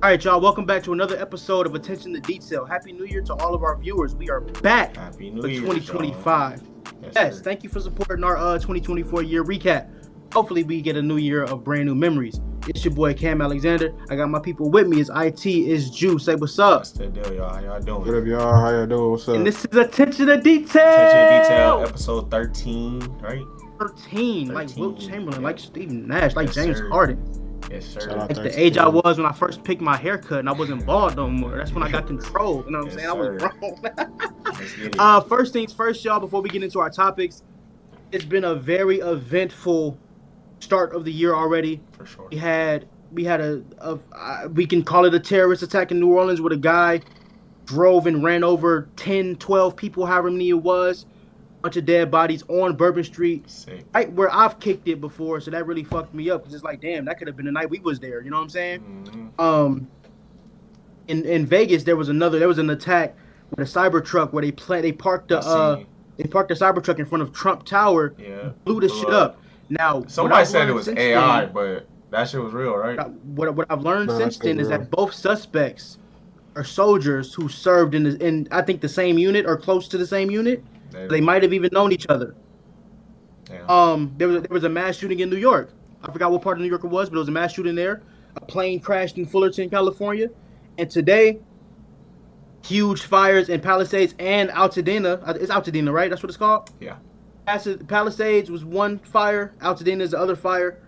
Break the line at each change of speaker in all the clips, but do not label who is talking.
All right, y'all. Welcome back to another episode of Attention to Detail. Happy New Year to all of our viewers. We are back
Happy New
for
Year,
2025. Yes, thank you for supporting our 2024 year recap. Hopefully, we get a new year of brand new memories. It's your boy Cam Alexander. I got my people with me. It's IT, it's Juice. Say what's up.
What's the deal, y'all? How y'all doing?
What up, y'all? How y'all doing? What's up?
And this is Attention to Detail.
Attention to Detail, episode 13, right?
13, like Wilt Chamberlain, like Steve Nash, like
Yes,
James
sir.
Harden.
Yes, sir.
Shout out
Like the
13.
age I was when I first picked my haircut and I wasn't bald no more. That's when I got control. You know what I'm
Yes,
saying? I was
sir.
wrong.
Let's get it.
First things first, y'all, before we get into our topics, it's been a very eventful start of the year already.
For sure.
We had we can call it a terrorist attack in New Orleans where a guy drove and ran over 10, 12 people, however many it was. Bunch of dead bodies on Bourbon Street,
Sick.
right where I've kicked it before, so that really fucked me up. Cause it's like, damn, that could have been the night we was there. You know what I'm saying?
Mm-hmm.
In Vegas, there was an attack with a Cybertruck where they parked the Cybertruck in front of Trump Tower,
Yeah.
blew the shit up. Now
Somebody said it was AI, but that shit was real, right?
What I've learned
No,
since
that's
then is
real.
that both suspects are soldiers who served in I think the same unit or close to the same unit. They might have even known each other.
Damn.
There was a mass shooting in New York. I forgot what part of New York it was, but it was a mass shooting there. A plane crashed in Fullerton, California, and today, huge fires in Palisades and Altadena. It's Altadena, right? That's what it's called.
Yeah.
Palisades was one fire. Altadena is the other fire.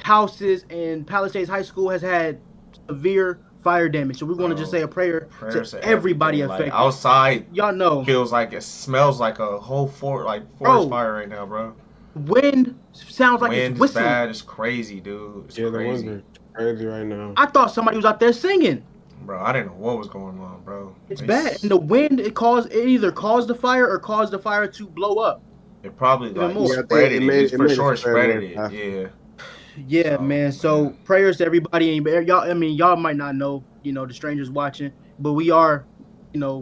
Houses in Palisades High School has had severe fire damage. So we want to just say a prayer to everybody
everything.
affected.
Like, outside
Y'all know,
feels like it smells like a whole forest fire right now, bro.
wind sounds like
Wind
it's
is
whistling.
bad. It's crazy, dude. It's
Yeah, the ones
crazy.
are crazy right now.
I thought somebody was out there singing.
Bro, I didn't know what was going on, bro.
It's bad, and the wind it either caused the fire or caused the fire to blow up.
It probably
Even
like
more.
Yeah, I
spread
think
it.
it made-
It
it
for
made it
sure
spread
spread
more.
it. Yeah.
Yeah,
So,
man. So
man.
prayers to everybody. And y'all, I mean, y'all might not know, the strangers watching, but we are,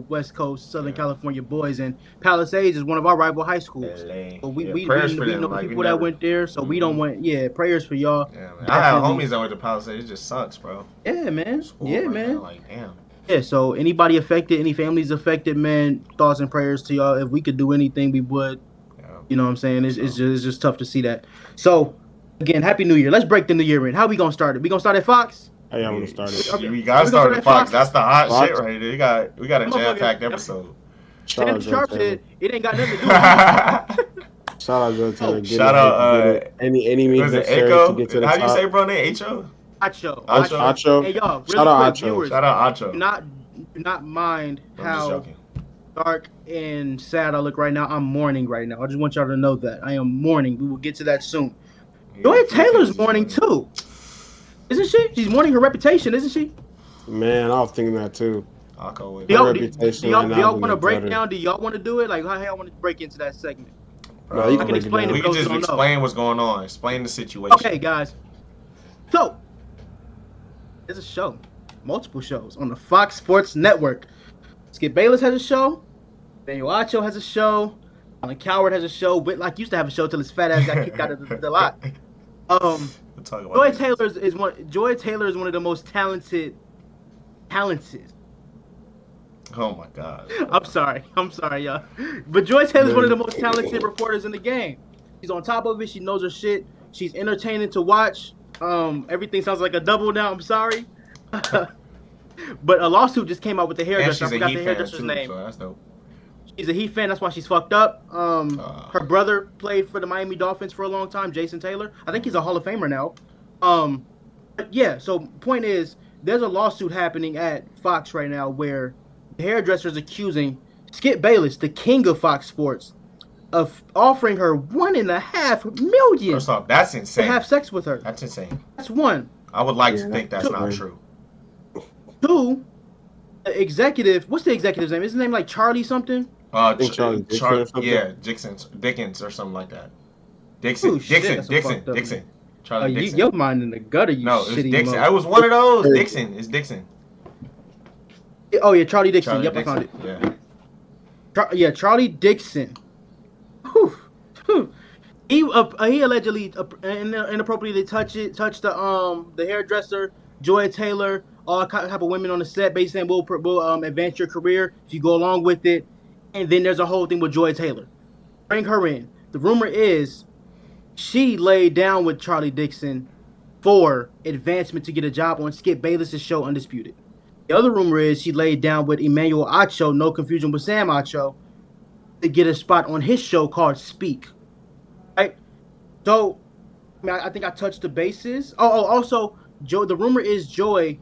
West Coast, Southern
Yeah.
California boys, and Palisades is one of our rival high schools.
LA.
But we
prayers for them.
know
Like,
people
we
that
never-
went there, so we don't
Mhm.
want. Yeah, prayers for y'all.
Yeah, man. I have
Definitely.
homies that went to Palisades. It just sucks, bro.
Yeah, man.
School
Yeah,
right
man.
now, like, damn.
Yeah. So anybody affected, any families affected, man, thoughts and prayers to y'all. If we could do anything, we would.
Yeah.
You know what I'm saying? It's just tough to see that. So again, Happy New Year. Let's break the new year in. How we gonna start it? We gonna start at Fox?
How y'all want to start it?
Okay.
We gotta
We gonna
start
start
at
at
Fox.
Fox?
That's the hot
Fox?
shit right there. We got a
Motherfucker.
jam-packed episode.
Shout
Shannon
out Joe
Sharp
Taylor.
said it ain't got nothing to do with it.
Shout out Joe Taylor. Getting
Shout
it-
out,
getting it any means
Was it
necessary
Echo?
to get to the
How do you
top.
say bro name? H-O?
Acho.
Acho.
Acho.
Hey y'all, really
Shout out
quick,
Acho.
viewers,
Shout out Acho.
do not mind
I'm just
how
joking.
dark and sad I look right now. I'm mourning right now. I just want y'all to know that I am mourning. We will get to that soon. Joy Taylor's mourning too, isn't she? She's mourning her reputation, isn't she?
Man, I was thinking that too.
I'll go with
Do
it.
y'all,
reputation right now is
want to
in
break
the
down? Do y'all want to do it? Like, how y'all want to break into that segment?
No, you
I can
break it
explain
down.
We
it.
can
those
just
who don't know.
explain what's going on. Explain the situation.
Okay, guys. So, there's a show, multiple shows on the Fox Sports Network. Skip Bayless has a show. Daniel Acho has a show. Alan Coward has a show. Whitlock used to have a show till his fat ass got kicked out of the lot.
We'll talk about
Joy
this.
Taylor is one of the most talented.
Oh my god.
I'm sorry, y'all. But Joy Taylor is one of the most talented reporters in the game. She's on top of it. She knows her shit. She's entertaining to watch. Everything sounds like a double now. I'm sorry. But a lawsuit just came out with the
And
hairdresser. I
she's a
forgot
Heat
the
fan
hairdresser's
too,
name.
so that's dope.
She's a Heat fan. That's why she's fucked up. Her brother played for the Miami Dolphins for a long time, Jason Taylor. I think he's a Hall of Famer now. But yeah, so point is, there's a lawsuit happening at Fox right now where the hairdresser is accusing Skip Bayless, the king of Fox Sports, of offering her $1.5 million
First off, that's
to
insane.
have sex with her.
That's insane.
That's one.
I would like to
Yeah,
think that's
that's
not
right.
true.
Two, the executive, what's the executive's name? Is his name like Charlie something?
think Charlie Dixon or something?
Yeah, Dickens or something like that. Dixon,
Ooh, shit, that's some fucked up.
Dixon. Charlie Dixon.
Your mind in the gutter, you
No, it was
shitty
Dixon.
mother-
I was one of those. Dixon. It's Dixon.
Oh yeah, Charlie Dixon.
Charlie
Yep,
Dixon.
I found
Yeah.
it. Charlie Dixon. Whew. He allegedly inappropriately touched the hairdresser Joy Taylor, all type of women on the set, basically saying we'll advance your career if you go along with it. And then there's a whole thing with Joy Taylor. Bring her in. The rumor is she laid down with Charlie Dixon for advancement to get a job on Skip Bayless's show Undisputed. The other rumor is she laid down with Emmanuel Acho, no confusion with Sam Acho, to get a spot on his show called Speak. Right? So, I think I touched the bases. Also, Joy. The rumor is Joy,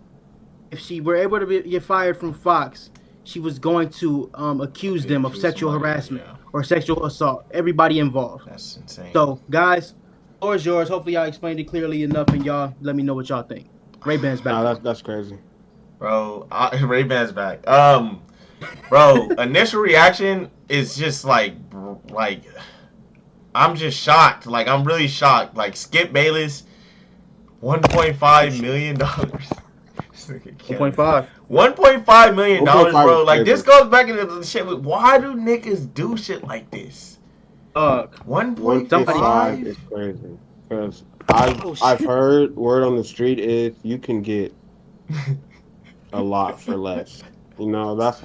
if she were able to get fired from Fox, she was going to accuse them of sexual harassment or sexual assault. Everybody involved.
That's insane.
So, guys, floor is yours. Hopefully, I explained it clearly enough, and y'all let me know what y'all think. Ray-Ban's back.
Nah, that's crazy.
Bro, Ray-Ban's back. Bro, initial reaction is just like I'm just shocked. Like, I'm really shocked. Like, Skip Bayless, $1.5 million.
1.5.
$1.5 million, bro. Like, this goes back into the shit with why do niggas do shit like this?
1.5 is crazy. Because I've heard word on the street is you can get a lot for less. You know, that's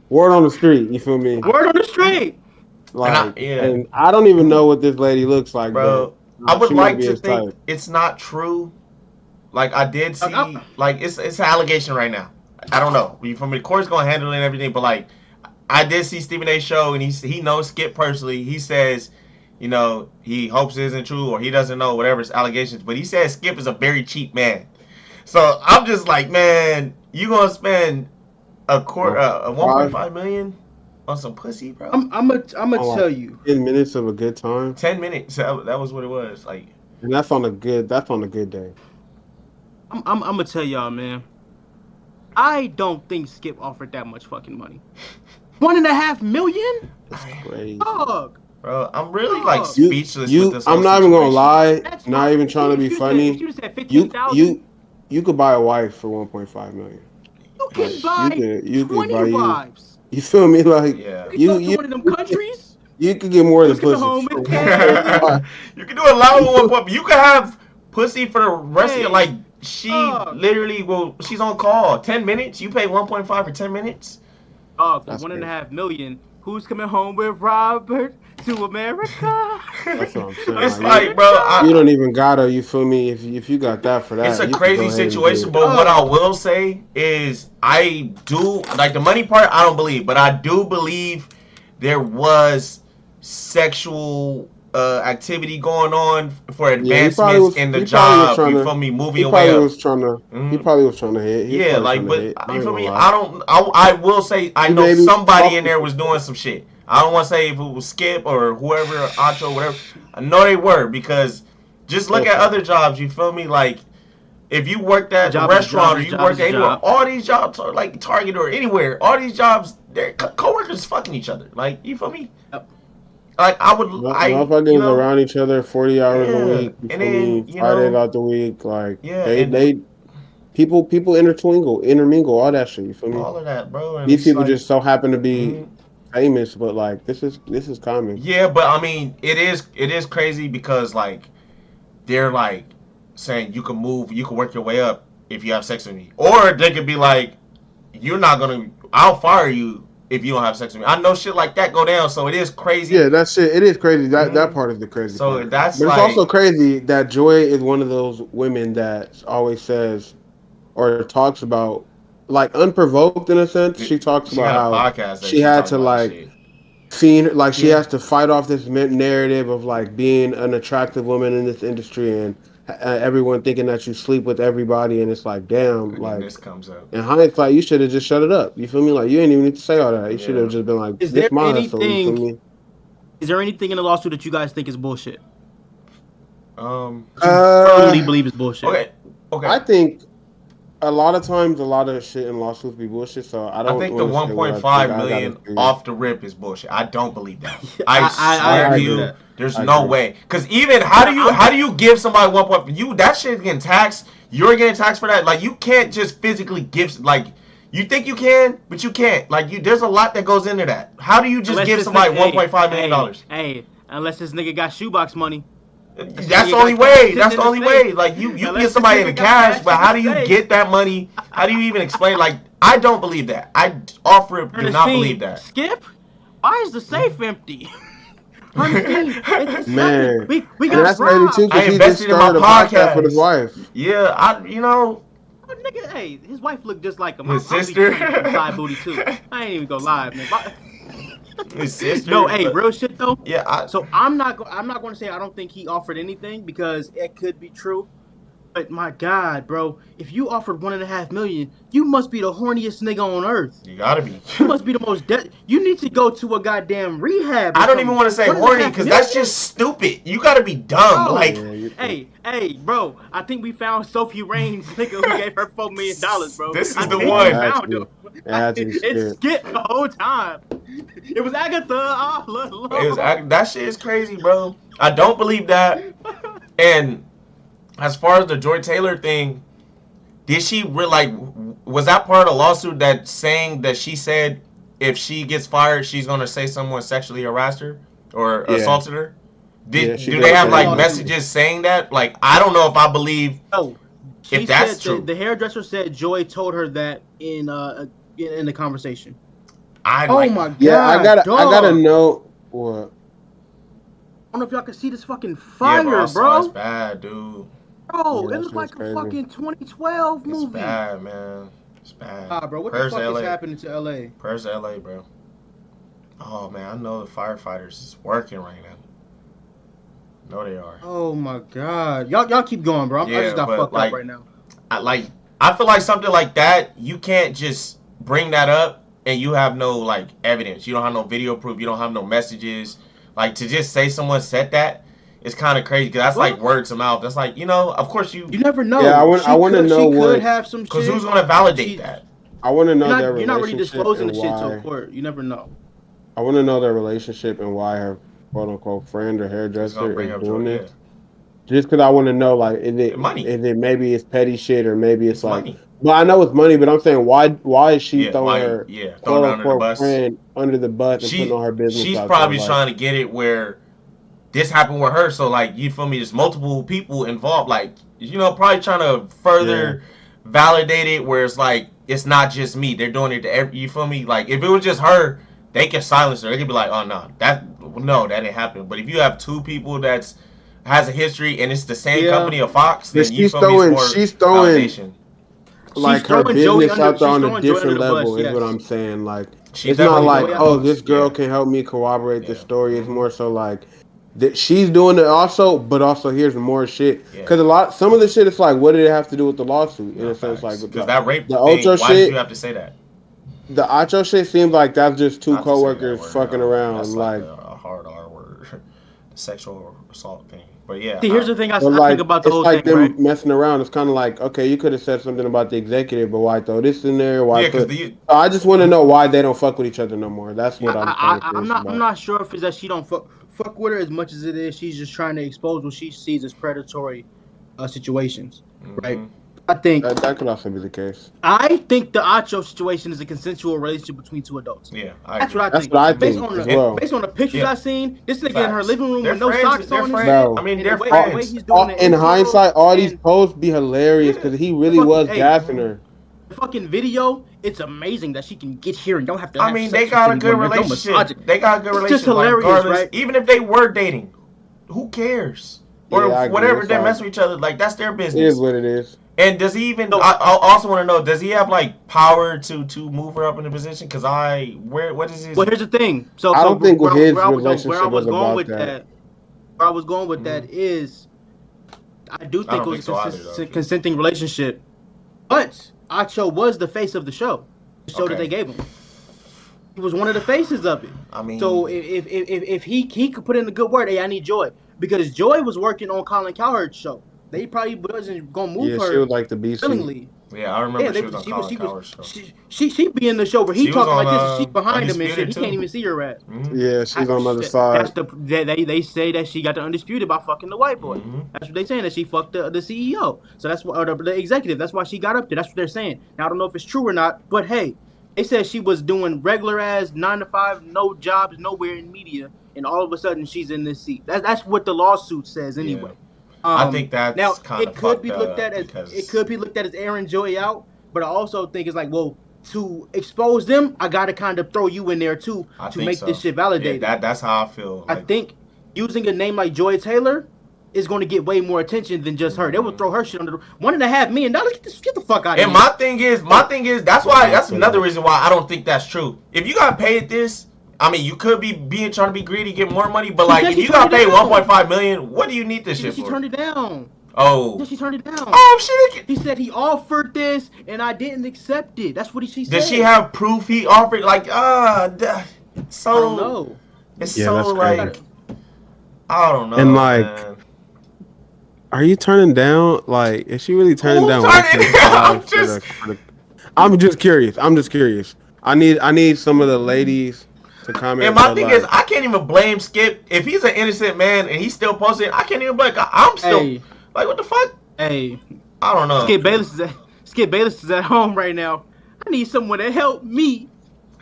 word on the street. You feel me?
Word on the street.
Like, and I don't even know what this lady looks like,
bro. I would like to think it's not true. Like, I did see, like, it's an allegation right now. I don't know. You feel me? The court's gonna handle it and everything, but like, I did see Stephen A's show, and he knows Skip personally. He says, you know, he hopes it isn't true, or he doesn't know, whatever his allegations. But he says Skip is a very cheap man. So I'm just like, man, you gonna spend a 1.5 million on some pussy, bro?
I'm gonna tell you.
10 minutes of a good time.
10 minutes. That was what it was. Like,
and that's on a good day.
I'm gonna tell y'all, man. I don't think Skip offered that much fucking money. $1.5 million?
That's crazy.
Dog.
Bro, I'm really like speechless with this.
I'm not even gonna lie. Not even trying to be funny. You could buy a wife for 1.5 million.
You can buy 20 wives.
You feel me? Like,
you go to one of them countries.
You could get more than pussy.
You can do a lot with 1.5. You could have pussy for the rest of your life. She literally she's on call 10 minutes. You pay 1.5 for 10 minutes.
For $1.5 million. Who's coming home with Robert to America?
That's what I'm saying.
It's like, bro,
you don't even gotta. You feel me? If you got that for that,
it's a crazy situation. But what I will say is, I do like the money part. I don't believe, but I do believe there was sexual activity going on for advancements in the job. You feel me? Moving away.
He probably was trying to hit.
Yeah, like, but you feel me? I will say I know somebody in there was doing some shit. I don't want to say if it was Skip or whoever, Acho, whatever. I know they were, because just look at other jobs. You feel me? Like, if you worked at a restaurant or you worked anywhere, all these jobs, like Target or anywhere, all these jobs, their coworkers fucking each other. Like, you feel me?
Yep.
Like,
motherfuckers around each other 40 hours a week.
And then,
5 days out the week. Like, people intermingle all that shit. You feel me?
All of that, bro. And
these people just so happen to be famous, but like, this is common.
Yeah, but I mean, it is crazy because, like, they're like saying you can work your way up if you have sex with me, or they could be like, I'll fire you if you don't have sex with me. I know shit like that go down, so it is crazy.
Yeah, that shit, it is crazy. That part is the crazy part.
But it's
also crazy that Joy is one of those women that always says or talks about, like, unprovoked in a sense. She talks about how she had to, like, she has to fight off this narrative of, like, being an attractive woman in this industry and everyone thinking that you sleep with everybody, and it's like, damn, like,
this comes up.
In hindsight, you should have just shut it up. You feel me? Like, you ain't even need to say all that. You should have just been like,
is there anything in the lawsuit that you guys think is bullshit? Firmly believe it's bullshit.
Okay.
I think a lot of times, a lot of shit in lawsuits be bullshit. So I
think the 1.5 million off the rip is bullshit. I don't believe that. I swear to you, there's no way. Because even how do you give somebody 1.5? That shit's getting taxed. You're getting taxed for that. Like, you can't just physically give. Like, you think you can, but you can't. Like, there's a lot that goes into that. How do you just give somebody $1.5 million?
Hey, unless this nigga got shoebox money.
That's the only way. That's the only way. Like you get somebody in cash, but how do you get that money? How do you even explain? Like I don't believe that. I offer do not believe that.
Skip, why is the safe empty?
Man,
we got
robbed. Too,
I invested in my podcast
with his wife.
Yeah,
nigga, hey, his wife looked just like him.
His sister.
Side booty too. I ain't even gonna lie, man.
His sister.
No, hey, real shit though.
Yeah.
So I'm not going to say I don't think he offered anything because it could be true. But my God, bro, if you offered $1.5 million, you must be the horniest nigga on earth.
You gotta be.
You must be the most. You need to go to a goddamn rehab.
I don't even want to say horny because that's just stupid. You gotta be dumb.
Bro,
like,
hey, bro. I think we found Sophie Rain's nigga who gave her $4 million, bro.
This is the one.
Found him. It's Skip the whole time. It was Agatha all along.
That shit is crazy, bro. I don't believe that. And as far as the Joy Taylor thing, did she was that part of the lawsuit that saying that she said if she gets fired, she's gonna say someone sexually harassed her or assaulted her? Do they have messages saying that? Like, I don't know if I believe.
No,
if that's true.
The hairdresser said Joy told her that in the conversation.
My God!
Yeah, I gotta know what.
I don't know if y'all can see this fucking fire,
bro. It's bad, dude.
Bro, it looks like a fucking 2012 movie.
It's bad, man. It's bad.
Bro, what the fuck is happening to LA?
Prayers to LA, bro. Oh, man, I know the firefighters is working right now. No, they are.
Oh, my God. Y'all keep going, bro. I just got fucked up right now.
I feel like something like that, you can't just bring that up and you have no, evidence. You don't have no video proof. You don't have no messages. Like, to just say someone said that, it's kind of crazy because that's like word to mouth. That's like, of course you
never know.
Yeah, I want to know what.
Could have some shit.
Because who's going to validate that?
I want to know their relationship.
You're not really disclosing the shit to court. You never know.
I want to know their relationship and why her quote unquote friend or hairdresser is doing this. Just because I want to know, is it money? Is it maybe it's petty shit or maybe it's money. Well, I know it's money, but I'm saying why is she throwing her quote unquote friend under the bus and putting on her business?
She's probably trying to get it where this happened with her, so you feel me? There's multiple people involved, probably trying to further validate it, where it's it's not just me. They're doing it to every. You feel me? If it was just her, they could silence her. They could be like, oh no, that didn't happen. But if you have two people has a history and it's the same company of Fox, then she's throwing her
business out there on a different level. Is what I'm saying. It's not this girl can help me corroborate the story. It's more so that she's doing it also, but also here's more shit. Because some of the shit, it's what did it have to do with the lawsuit? In a sense,
because that rape
the Ocho
shit. Why did you have to say that?
The Ocho shit seems like that's just two coworkers fucking around.
That's a hard R word, the sexual assault thing. But yeah.
See, here's the thing I think about the whole thing. It's
them messing around. It's kind of okay, you could have said something about the executive, but why throw this in there? Why? I just want to know why they don't fuck with each other no more. That's what
I'm not sure if it's that she don't fuck with her as much as it is she's just trying to expose what she sees as predatory situations, right? I think
that could also be the case.
I think the Acho situation is a consensual relationship between two adults.
Yeah,
that's what I think. Based on the pictures I've seen, this nigga in her living room with no socks on.
I mean, they're friends.
In hindsight, all these posts be hilarious because he really was gassing her.
The fucking video, it's amazing that she can get here and don't have to.
I mean, they got a good relationship. They got a good relationship.
It's just hilarious, right?
Even if they were dating, who cares? Or whatever, they're messing with each other. That's their business.
It is what it is.
And does he even? I also want to know: does he have power to move her up in the position? Because what is his?
Well, here's the thing. So
I don't think his
relationship where I was going with that. Where I was going with that is, I do think it was a consenting relationship, but Acho was the face of the show. The show that they gave him. He was one of the faces of it.
I mean,
so if he could put in a good word, hey, I need Joy, because Joy was working on Colin Cowherd's show. They probably wasn't gonna move her.
Yeah, she was like the beast.
Yeah, I remember she was on Colin Cowherd's show.
She be in the show where he talking like this, and she behind him and shit. He can't even see her ass.
Mm-hmm. Yeah, she's on the other side.
They say that she got the Undisputed by fucking the white boy. Mm-hmm. That's what they saying, that she fucked the CEO. So that's why, or the executive. That's why she got up there. That's what they're saying. Now I don't know if it's true or not, but hey, They said she was doing regular ass 9 to 5, no jobs, nowhere in media, and all of a sudden she's in this seat. That's what the lawsuit says anyway.
I think that's
now
kind of
it could be looked at as airing Joy out, but I also think it's like, well, to expose them, I gotta kind of throw you in there too to make this shit validated.
Yeah, that's how I feel.
I think using a name like Joy Taylor is going to get way more attention than just her. They would throw her shit under the $1.5 million. Get the fuck out of here.
And my thing is, that's another reason why I don't think that's true. If you got paid this, I mean, you could be trying to be greedy, get more money, but like if you got paid $1.5 million, what do you need this shit for?
She turned it down.
Oh.
She turned it down.
Oh shit.
He said he offered this and I didn't accept it. That's what she said.
Did she have proof he offered? Like, so
I don't know.
It's so like I don't know.
And like, man. Are you turning down? Like, is she really turning down? I'm just curious. I need some of the ladies to comment.
And my thing is, I can't even blame Skip if he's an innocent man and he's still posting. I can't even blame. I'm still like, what the fuck?
Hey,
I don't know.
Skip Bayless is at home right now. I need someone to help me.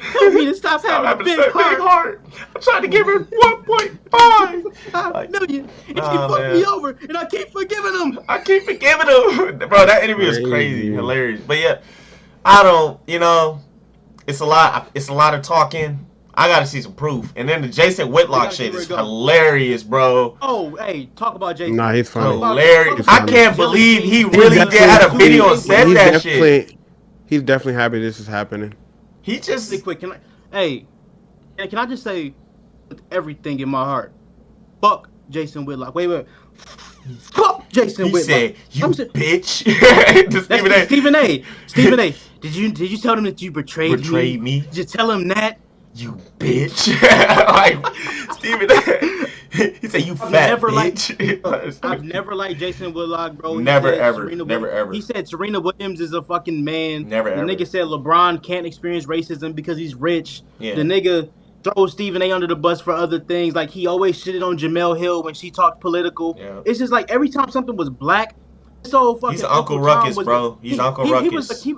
Help me to stop having a big heart.
I'm trying to give her 1.5
million, and she fucked me over, and I keep forgiving him.
Bro, that interview is crazy, hilarious. But yeah, I don't. It's a lot of talking. I gotta see some proof. And then the Jason Whitlock shit is hilarious, bro.
Oh, hey, talk about Jason.
Nah, he's funny.
Hilarious. I can't believe he really did have a video and said that shit.
He's definitely happy this is happening.
He just
really quick. Can I just say with everything in my heart, fuck Jason Whitlock. Wait. Fuck Jason Whitlock.
He said, "You bitch."
Stephen A. Did you tell him that you betrayed me? Did you tell him that?
You bitch. Like Stephen A. He said, "You fat bitch."
I've never liked Jason Whitlock, bro.
Never ever.
He said Serena Williams is a fucking man.
Never ever.
The nigga said LeBron can't experience racism because he's rich.
Yeah.
The nigga throws Stephen A. under the bus for other things. Like, he always shitted on Jamel Hill when she talked political.
Yeah.
It's just like every time something was black, so fucking
he's Uncle Ruckus, bro. He's Uncle Ruckus.
He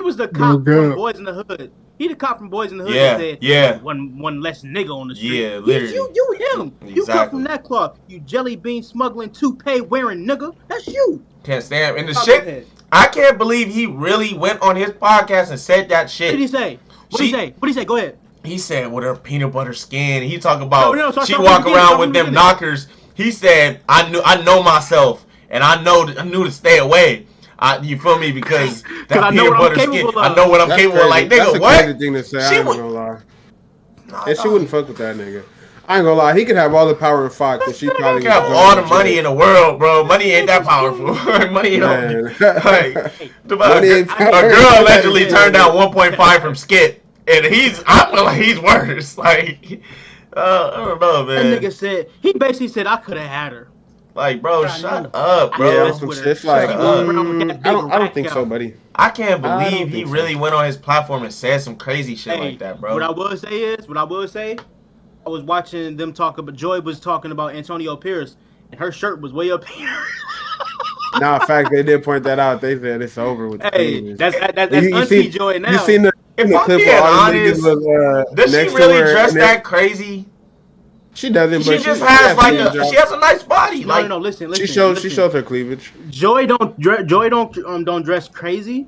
was the cop from Boys in the Hood. He the cop from Boys in the Hood that said, one less nigga on the street.
Yeah, literally.
You him. Exactly. You come from that cloth. You jelly bean smuggling, toupee wearing nigga. That's you.
Can't stand him. And the shit, I can't believe he really went on his podcast and said that shit.
What did he say? What did he say? Go ahead.
He said with her peanut butter skin. He talk about she walk around with them knockers. He said, I know myself and I knew to stay away. You feel me? Because that peanut butter skin. I know what I'm capable of. Like, nigga,
what? That's a crazy thing to say. I ain't gonna lie. And she wouldn't fuck with that nigga. I ain't gonna lie. He could have all the power in Fox, but she probably
could have all the money in the world, bro. Money ain't that powerful. Money ain't. Like, a girl allegedly turned down 1.5 from Skip, and I feel like he's worse. Like, I don't know, man.
That nigga said he basically said I could have had her.
Like, bro, shut up, bro.
Yeah, it's like, I don't think so, buddy.
I can't believe he really went on his platform and said some crazy shit like that, bro.
What I will say, I was watching them talk about, Joy was talking about Antonio Pierce, and her shirt was way up here.
Nah, in fact, they did point that out. They said it's over with.
Hey, that's Auntie Joy now.
You seen the clip of all the niggas with,
does she really dress that crazy?
She doesn't, but
she just has she has a nice body.
No, listen.
She shows her cleavage.
Joy don't dress crazy.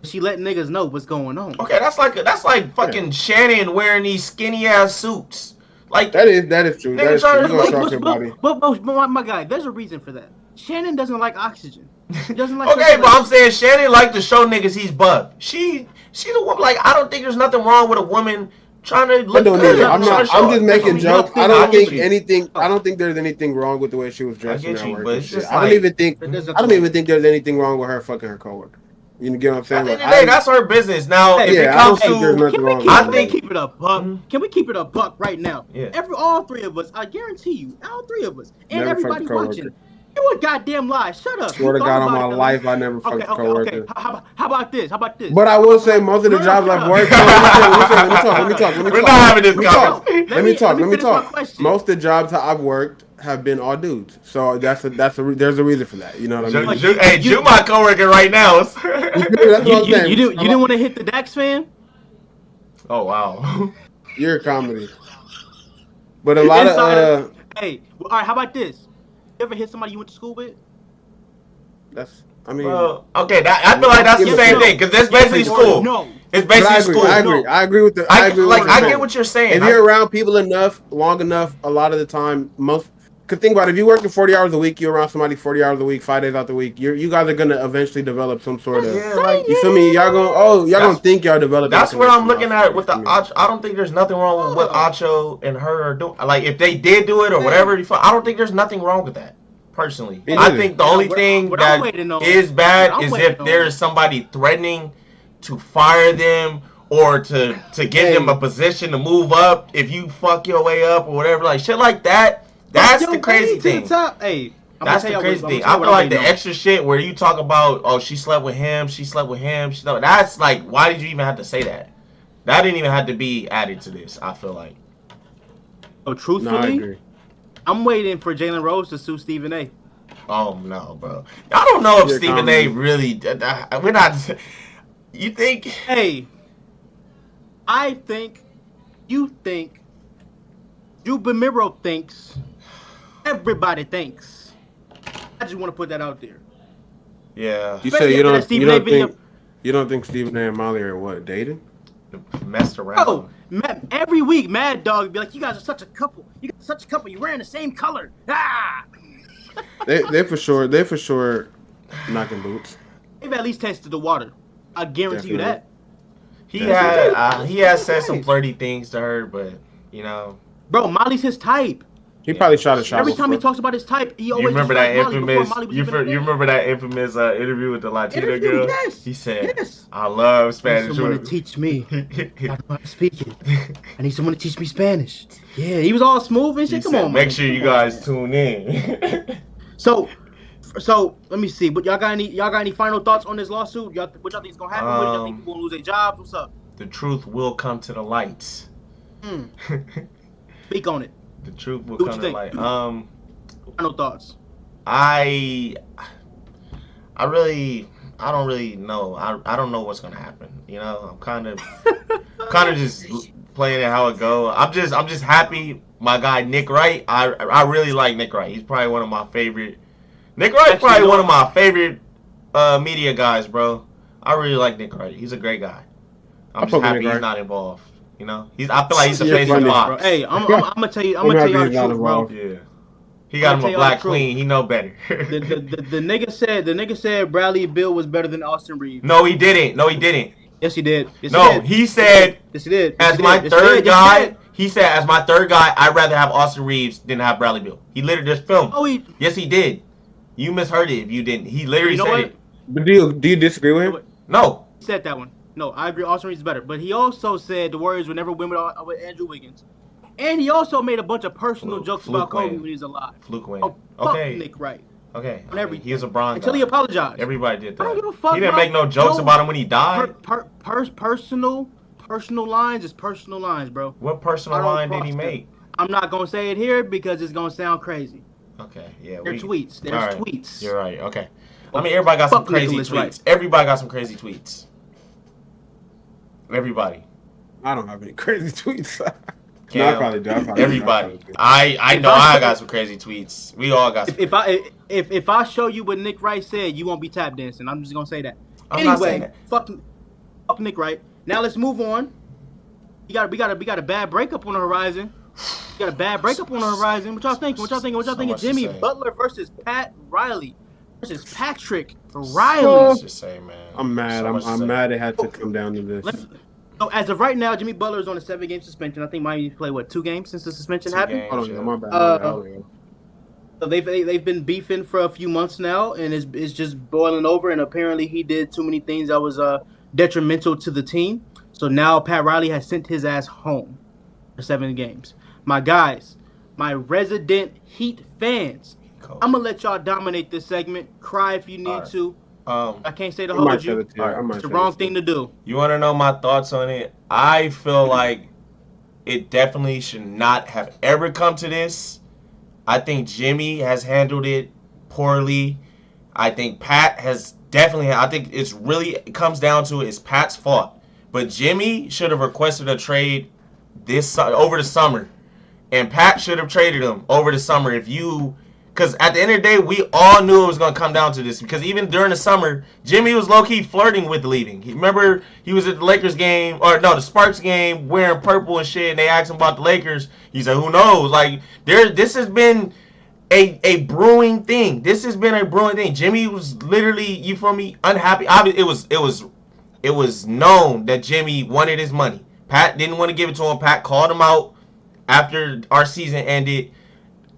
She let niggas know what's going on.
Okay, that's like fucking Shannon wearing these skinny ass suits. Like
that is true. That is true.
But my guy, there's a reason for that. Shannon doesn't like oxygen. He doesn't like.
Okay, but I'm saying Shannon like to show niggas he's bugged. She's a woman. Like, I don't think there's nothing wrong with a woman trying to look good.
I'm just making jokes. I don't think there's anything wrong with the way she was dressing. I don't even think there's anything wrong with her fucking her coworker. You get what I'm saying?
At the end of the day, that's her business. Now, if it comes to,
can we keep it a buck? Can we keep it a buck right now?
Yeah.
All three of us, I guarantee you, all three of us, and everybody watching. You a goddamn lie. Shut up.
Swear to God on my life, I never fucked a coworker.
Okay. How about this?
But I will say most of the jobs I've worked on. Let me talk.
We're not having this conversation.
Let me talk. Most of the jobs I've worked have been all dudes. So there's a reason for that. You know what I mean?
Hey, you my coworker right now.
You didn't want to hit the Dax fan?
Oh wow.
You're a comedy. But a lot of
hey, all right. How about this? You ever hit somebody you went to school with?
That's. I mean,
well, okay. I feel like that's the same thing because that's basically school.
No,
it's basically school.
I agree. I agree with the. I
get what you're saying.
If you're around people long enough, a lot of the time, Cause think about it, if you're working 40 hours a week, you're around somebody 40 hours a week, 5 days out the week. You guys are gonna eventually develop some sort of. You feel me? Y'all gonna think y'all develop.
That's what I'm looking at with the Acho. I don't think there's nothing wrong with what Acho and her are doing. Like if they did do it or whatever, I don't think there's nothing wrong with that. Personally, I think the only thing that is bad is if there is somebody threatening to fire them or to give them a position to move up if you fuck your way up or whatever, like shit like that. That's the crazy thing.
Hey,
that's the crazy thing. I feel like the extra shit where you talk about, oh, she slept with him. That's like, why did you even have to say that? That didn't even have to be added to this. I feel like.
Oh, truthfully, I'm waiting for Jalen Rose to sue Stephen A.
Oh no, bro! I don't know if Stephen A. really. We're not. You think?
Hey, I think. You think. Drew Bamiro thinks. Everybody thinks. I just want to put that out there.
Yeah.
You say you don't think Stephen A. and Molly are what, dating?
Messed around.
Oh, every week, Mad Dog would be like, "You guys are such a couple. You guys are such a couple. You're wearing the same color." Ah.
They for sure knocking boots.
They've at least tested the water. I guarantee you that.
He has said some flirty things to her, but you know.
Bro, Molly's his type.
He probably shot a shot.
Every time he talks about his type, he always.
You remember that infamous? You remember that infamous interview with the Latina girl?
Yes.
He said, yes. "I love Spanish."
Someone to teach me. I don't know how to speak it. I need someone to teach me Spanish. Yeah, he was all smooth and shit. Come on,
make sure you guys tune in.
So let me see. But y'all got any final thoughts on this lawsuit? What y'all think is gonna happen? What y'all think people gonna lose their jobs? What's up?
The truth will come to the light.
Speak on it.
The truth will come to the light.
Final thoughts.
I don't really know. I don't know what's gonna happen. You know, I'm kind of just playing it how it go. I'm just happy. My guy Nick Wright. I really like Nick Wright. He's probably one of my favorite. Nick Wright's probably one of my favorite media guys, bro. I really like Nick Wright. He's a great guy. I'm just happy he's not involved. You know, I feel like he's the face of Fox.
Hey, I'm gonna tell you the truth, bro.
Yeah, he got him a black queen. He know better.
the nigga said Bradley Beal was better than Austin Reeves.
No, he didn't.
Yes, he did.
He said.
Yes, he did.
As my third guy, he said, as my third guy, I'd rather have Austin Reeves than have Bradley Beal. He literally just filmed. Yes, he did. You misheard it if you didn't. He literally said it.
But do you disagree with him?
No.
He said that one. No, I agree. Austin Reeves is better. But he also said the Warriors would never win with Andrew Wiggins. And he also made a bunch of personal jokes about Kobe when he was alive.
Fluke win.
Oh,
okay.
Fuck Nick Wright.
Okay. He was a bronze
until he apologized.
Everybody did that.
I don't give a fuck.
He didn't make no jokes about him when he died.
Personal lines is personal lines, bro.
What personal line did he make?
I'm not gonna say it here because it's gonna sound crazy.
Okay, yeah.
There's tweets.
You're right. Okay. I mean, everybody got some crazy tweets. Right. Everybody got some crazy tweets. Everybody.
I don't have any crazy tweets. No, I probably do.
Everybody. I know I got some crazy tweets. We all got some.
If I show you what Nick Wright said, you won't be tap dancing. I'm just gonna say that.
I'm not saying that.
Fuck Nick Wright. Now let's move on. We got a bad breakup on the horizon. We got a bad breakup on the horizon. What y'all thinking? What y'all thinking? Jimmy Butler versus Pat Riley versus Patrick Riley.
Let's just say, man.
I'm mad. I'm mad it had to come down to this.
So as of right now, Jimmy Butler is on a 7-game suspension. I think Miami played 2 games since the suspension happened.
Games,
my bad.
So they've been beefing for a few months now, and it's just boiling over. And apparently, he did too many things that was detrimental to the team. So now Pat Riley has sent his ass home for 7 games. My guys, my resident Heat fans, I'm gonna let y'all dominate this segment. Cry if you need to. I can't say to hold you. It's the wrong thing to do.
You want to know my thoughts on it? I feel like it definitely should not have ever come to this. I think Jimmy has handled it poorly. I think Pat has definitely. I think it comes down to it's Pat's fault But Jimmy should have requested a trade over the summer, and Pat should have traded him over the summer. Because at the end of the day, we all knew it was going to come down to this. Because even during the summer, Jimmy was low-key flirting with leaving. Remember, he was at the Lakers game, or no, the Sparks game, wearing purple and shit, and they asked him about the Lakers. He said, who knows? Like, this has been a brewing thing. This has been a brewing thing. Jimmy was literally, you feel me, unhappy. It was known that Jimmy wanted his money. Pat didn't want to give it to him. Pat called him out after our season ended.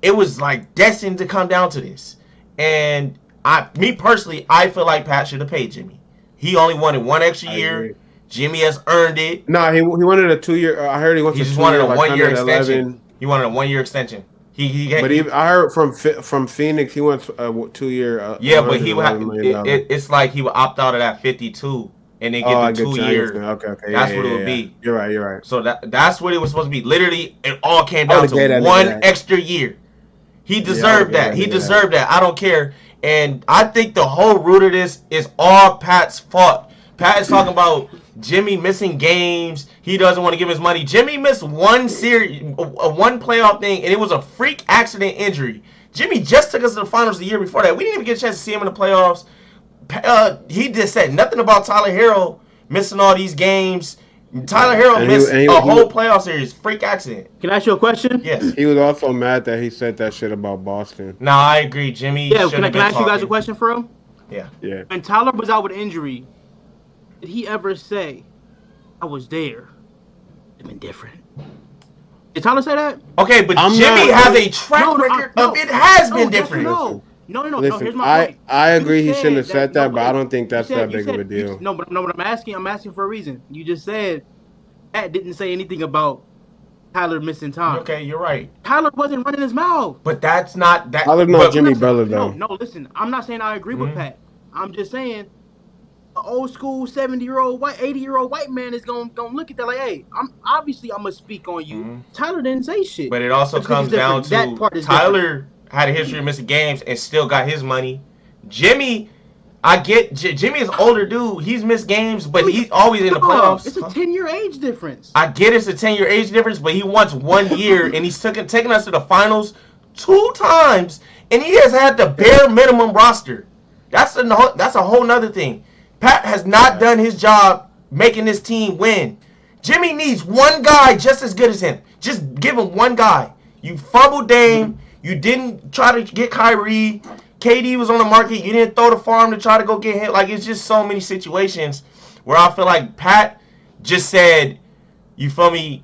It was like destined to come down to this. And me personally, I feel like Pat should have paid Jimmy. He only wanted one extra year. Jimmy has earned it.
No, he wanted a 2-year. I heard he
just wanted a 1-year extension. He wanted a 1-year extension.
I heard from Phoenix he wants a 2-year.
Yeah, but he would have. It's like he would opt out of that 52 and then get the 2 years.
Okay.
That's what it would be.
You're right.
So that's what it was supposed to be. Literally, it all came down to one extra year. He deserved that. He deserved that. I don't care. And I think the whole root of this is all Pat's fault. Pat is talking about Jimmy missing games. He doesn't want to give his money. Jimmy missed one series, one playoff thing, and it was a freak accident injury. Jimmy just took us to the finals the year before that. We didn't even get a chance to see him in the playoffs. He just said nothing about Tyler Herro missing all these games. Tyler Herro missed a whole playoff series. Freak accident.
Can I ask you a question?
Yes.
He was also mad that he said that shit about Boston.
No, I agree. Jimmy.
Yeah, can I ask you guys a question for him?
Yeah.
When Tyler was out with injury, did he ever say, I was there? It'd been different. Did Tyler say that?
Okay, but Jimmy has a track record of it has been different.
No.
Listen,
here's my point.
I agree he shouldn't have said that, but I don't think that's that big of a deal.
But I'm asking for a reason. You just said Pat didn't say anything about Tyler missing time.
Okay, you're right.
Tyler wasn't running his mouth.
But that's not that.
Tyler's not Jimmy Butler, though.
No, listen. I'm not saying I agree with Pat. I'm just saying an old school 70-year-old, 80-year-old white man is gonna look at that like, hey, I'm gonna speak on you. Tyler didn't say shit.
But it also comes down to Tyler had a history of missing games and still got his money. Jimmy, I get Jimmy is older dude. He's missed games, but he's always in the playoffs.
It's a 10-year age difference.
I get it's a 10-year age difference, but he wants 1 year, and he's taking us to the finals 2 times, and he has had the bare minimum roster. That's a whole nother thing. Pat has not done his job making this team win. Jimmy needs one guy just as good as him. Just give him one guy. You fumbled Dame. You didn't try to get Kyrie. KD was on the market. You didn't throw the farm to try to go get him. Like, it's just so many situations where I feel like Pat just said, you feel me,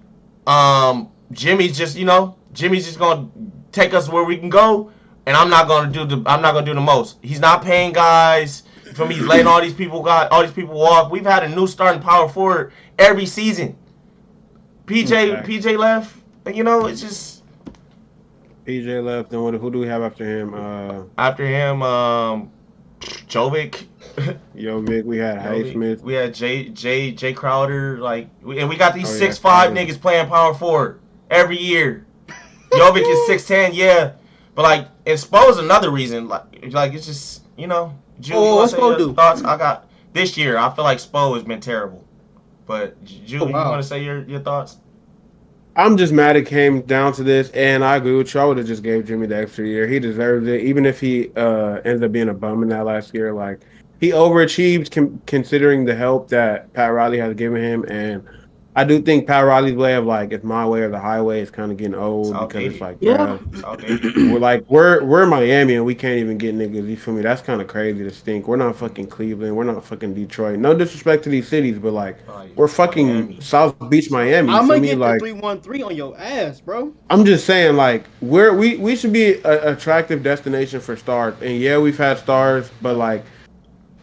Jimmy's just gonna take us where we can go, and I'm not gonna do the most. He's not paying guys. You feel me? He's letting all these people walk. We've had a new starting power forward every season. PJ left. It's just.
PJ left, and who do we have after him?
Jovic.
We had Highsmith.
We had Jay Crowder. And we got these 6'5" niggas playing power forward every year. Jovic is 6'10", yeah. But and Spo's another reason. It's just Ju,
what's Spo do?
Thoughts? I got this year. I feel like Spo has been terrible. But Ju, you want to say your thoughts?
I'm just mad it came down to this, and I agree with you. I would have just gave Jimmy the extra year. He deserves it, even if he ended up being a bum in that last year. He overachieved considering the help that Pat Riley has given him, and I do think Pat Riley's way of it's my way or the highway is kind of getting old because we're Miami and we can't even get niggas. You feel me? That's kind of crazy to think. We're not fucking Cleveland. We're not fucking Detroit. No disrespect to these cities, but we're fucking Miami. South Beach, Miami.
I'm gonna get the 313 on your ass, bro.
I'm just saying, we should be an attractive destination for stars. And yeah, we've had stars, but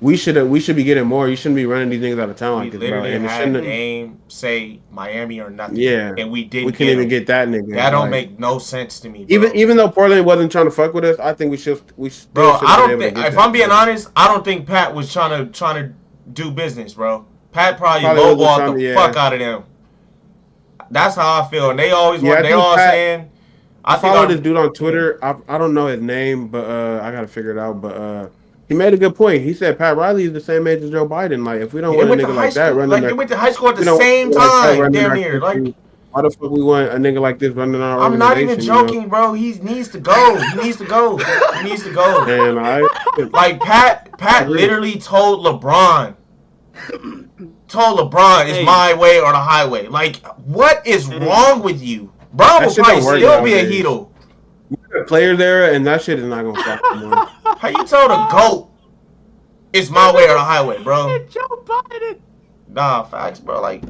we should be getting more. You shouldn't be running these niggas out of town like this, bro.
And had the name say Miami or nothing.
Yeah,
and we didn't.
We can't even get that nigga.
That don't make no sense to me, bro.
Even though Portland wasn't trying to fuck with us, I think we still
bro, I don't think. If I'm being honest, I don't think Pat was trying to do business, bro. Pat probably lowballed the fuck out of them. That's how I feel. And they always saying. I
follow this dude on Twitter. I don't know his name, but I gotta figure it out. But He made a good point. He said Pat Riley is the same age as Joe Biden. Like, if we don't want a nigga like that running,
they went to high school at the same time, damn near. Like,
why the fuck we want a nigga like this running our organization?
I'm not even joking, bro. He needs to go. He needs to go. He needs to go.
Man,
like Pat literally told LeBron. It's my way or the highway. Like, what is wrong with you? Bro will probably still be a Heatle.
We're a player there, and that shit is not gonna fuck anymore.
How you tell the GOAT it's my way or the highway, bro?
Joe Biden.
Nah, facts, bro. Like,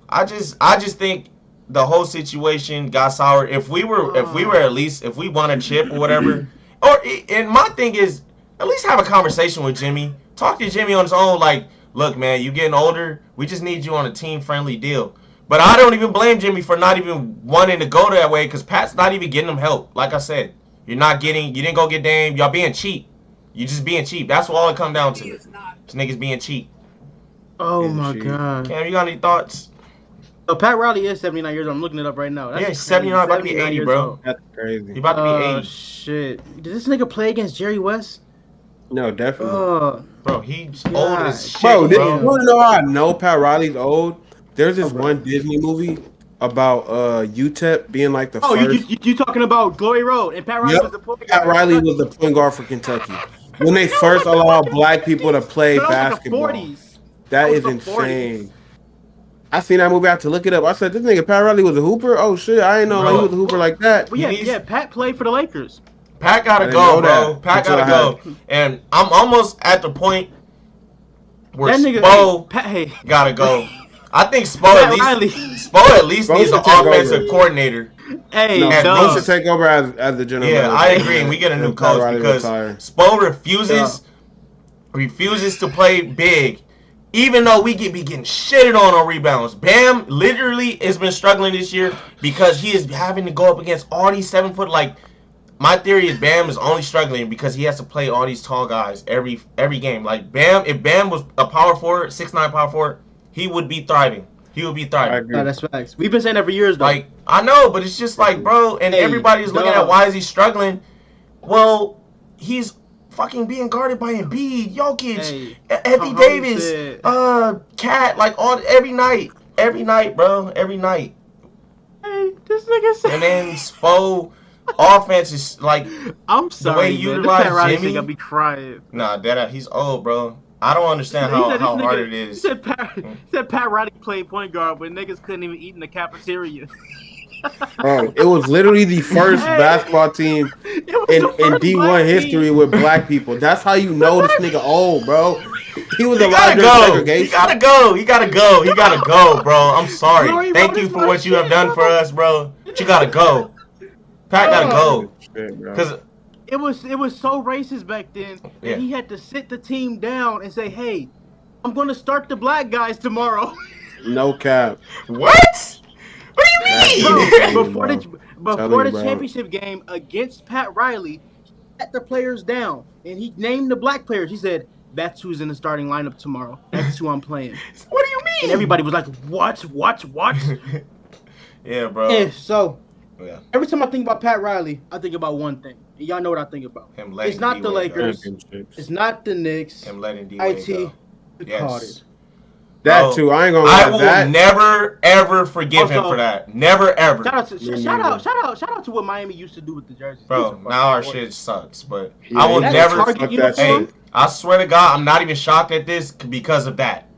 I just think the whole situation got sour. If we were at least, if we won a chip or whatever, and my thing is, at least have a conversation with Jimmy. Talk to Jimmy on his own. Like, look, man, you getting older. We just need you on a team-friendly deal. But I don't even blame Jimmy for not even wanting to go that way, because Pat's not even getting him help. Like I said, you didn't go get Dame. Y'all being cheap. You just being cheap. That's what all it come down to. This niggas being cheap.
Oh my God.
Cam, you got any thoughts?
So Pat Riley is 79 years old. I'm looking it up right now.
That's he's 79, about to be 80, bro.
That's crazy.
He's about to be 80.
Shit. Did this nigga play against Jerry West?
No, definitely.
Bro, he's old as shit,
bro. You want to know how I know Pat Riley's old? There's this one Disney movie about UTEP being like the first.
You talking about Glory Road and Pat Riley was the point guard.
Pat Riley was the point guard for Kentucky. When they first allowed black people to play basketball.
Like
that is insane. I seen that movie. I had to look it up. I said, this nigga Pat Riley was a hooper? Oh, shit. I didn't know he was a hooper like that.
Well, yeah, Pat played for the Lakers.
Pat gotta go, bro. Pat gotta go. And I'm almost at the point where Spo gotta go. I think Spo at least needs an offensive coordinator.
Hey,
Spo should take over as the general manager.
Yeah, I agree. And we get a new coach because Spo refuses to play big. Even though we be getting shitted on rebounds. Bam literally has been struggling this year because he is having to go up against all these 7-foot. Like, my theory is Bam is only struggling because he has to play all these tall guys every game. Like, Bam, if Bam was a power forward, 6'9" power forward, he would be thriving. He would be thriving.
No, that's facts. We've been saying that for years, though.
Like, I know, but it's just like, bro, and everybody's looking at why is he struggling. Well, he's fucking being guarded by Embiid, Jokic, Anthony Davis, Cat, like every night, bro, every night.
Hey, this nigga said.
And then Spo offense is like,
I'm sorry,
the way you utilize Jimmy.
I'll be crying.
Nah, he's old, bro. I don't understand how hard it is.
He said Pat Riley played point guard, but niggas couldn't even eat in the cafeteria.
Bro, it was literally the first basketball team in D1 history with black people. That's how you know this nigga old, bro. He was alive during segregation.
He gotta go, bro. I'm sorry. Thank you for what you have done for us, bro. But you gotta go. Pat gotta go. Because
it was so racist back then that he had to sit the team down and say, hey, I'm gonna start the black guys tomorrow.
No cap.
What? What do you
mean? Before the championship game against Pat Riley, he sat the players down and he named the black players. He said, that's who's in the starting lineup tomorrow. That's who I'm playing.
What do you mean?
And everybody was like, what?
Yeah, bro.
And so, every time I think about Pat Riley, I think about one thing. And y'all know what I think about. It's not the Lakers. It's not the Knicks.
Him letting D-Wade go.
Yes.
That too, I ain't gonna lie.
I will never ever forgive him for that. Never ever.
Shout out to what Miami used to do with the jerseys.
Bro, now our shit sucks, but I will never. Hey, I swear to God, I'm not even shocked at this because of that.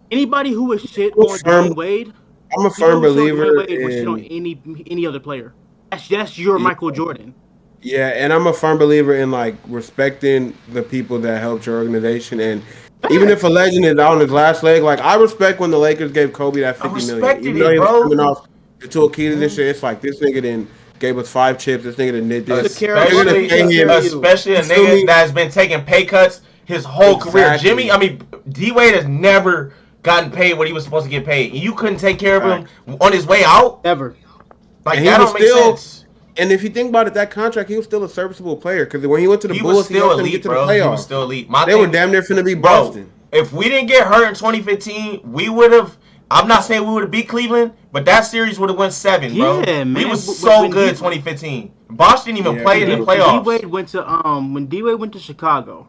Anybody who was shit on Dwayne Wade,
I'm a firm believer
in shit on any other player. That's your Michael Jordan.
Yeah, and I'm a firm believer in like respecting the people that helped your organization. And even if a legend is out on his last leg, like I respect when the Lakers gave Kobe that $50 million. Even though he was coming off the Tuakita and shit, it's like this nigga didn't gave us 5 chips. This nigga did this.
Especially a nigga that's been taking pay cuts his whole career. Jimmy, I mean, D-Wade has never gotten paid what he was supposed to get paid. You couldn't take care of him on his way out?
Ever.
Like, that don't make sense.
And if you think about it, that contract, he was still a serviceable player. Because when he went to the Bulls, he helped them get to the playoffs.
He was still elite.
They were damn near finna be busting.
If we didn't get hurt in 2015, we would have. I'm not saying we would have beat Cleveland, but that series would have went 7, bro.
Yeah, man.
We was so good 2015. Bosh didn't even play in the playoffs.
When D-Wade went to Chicago,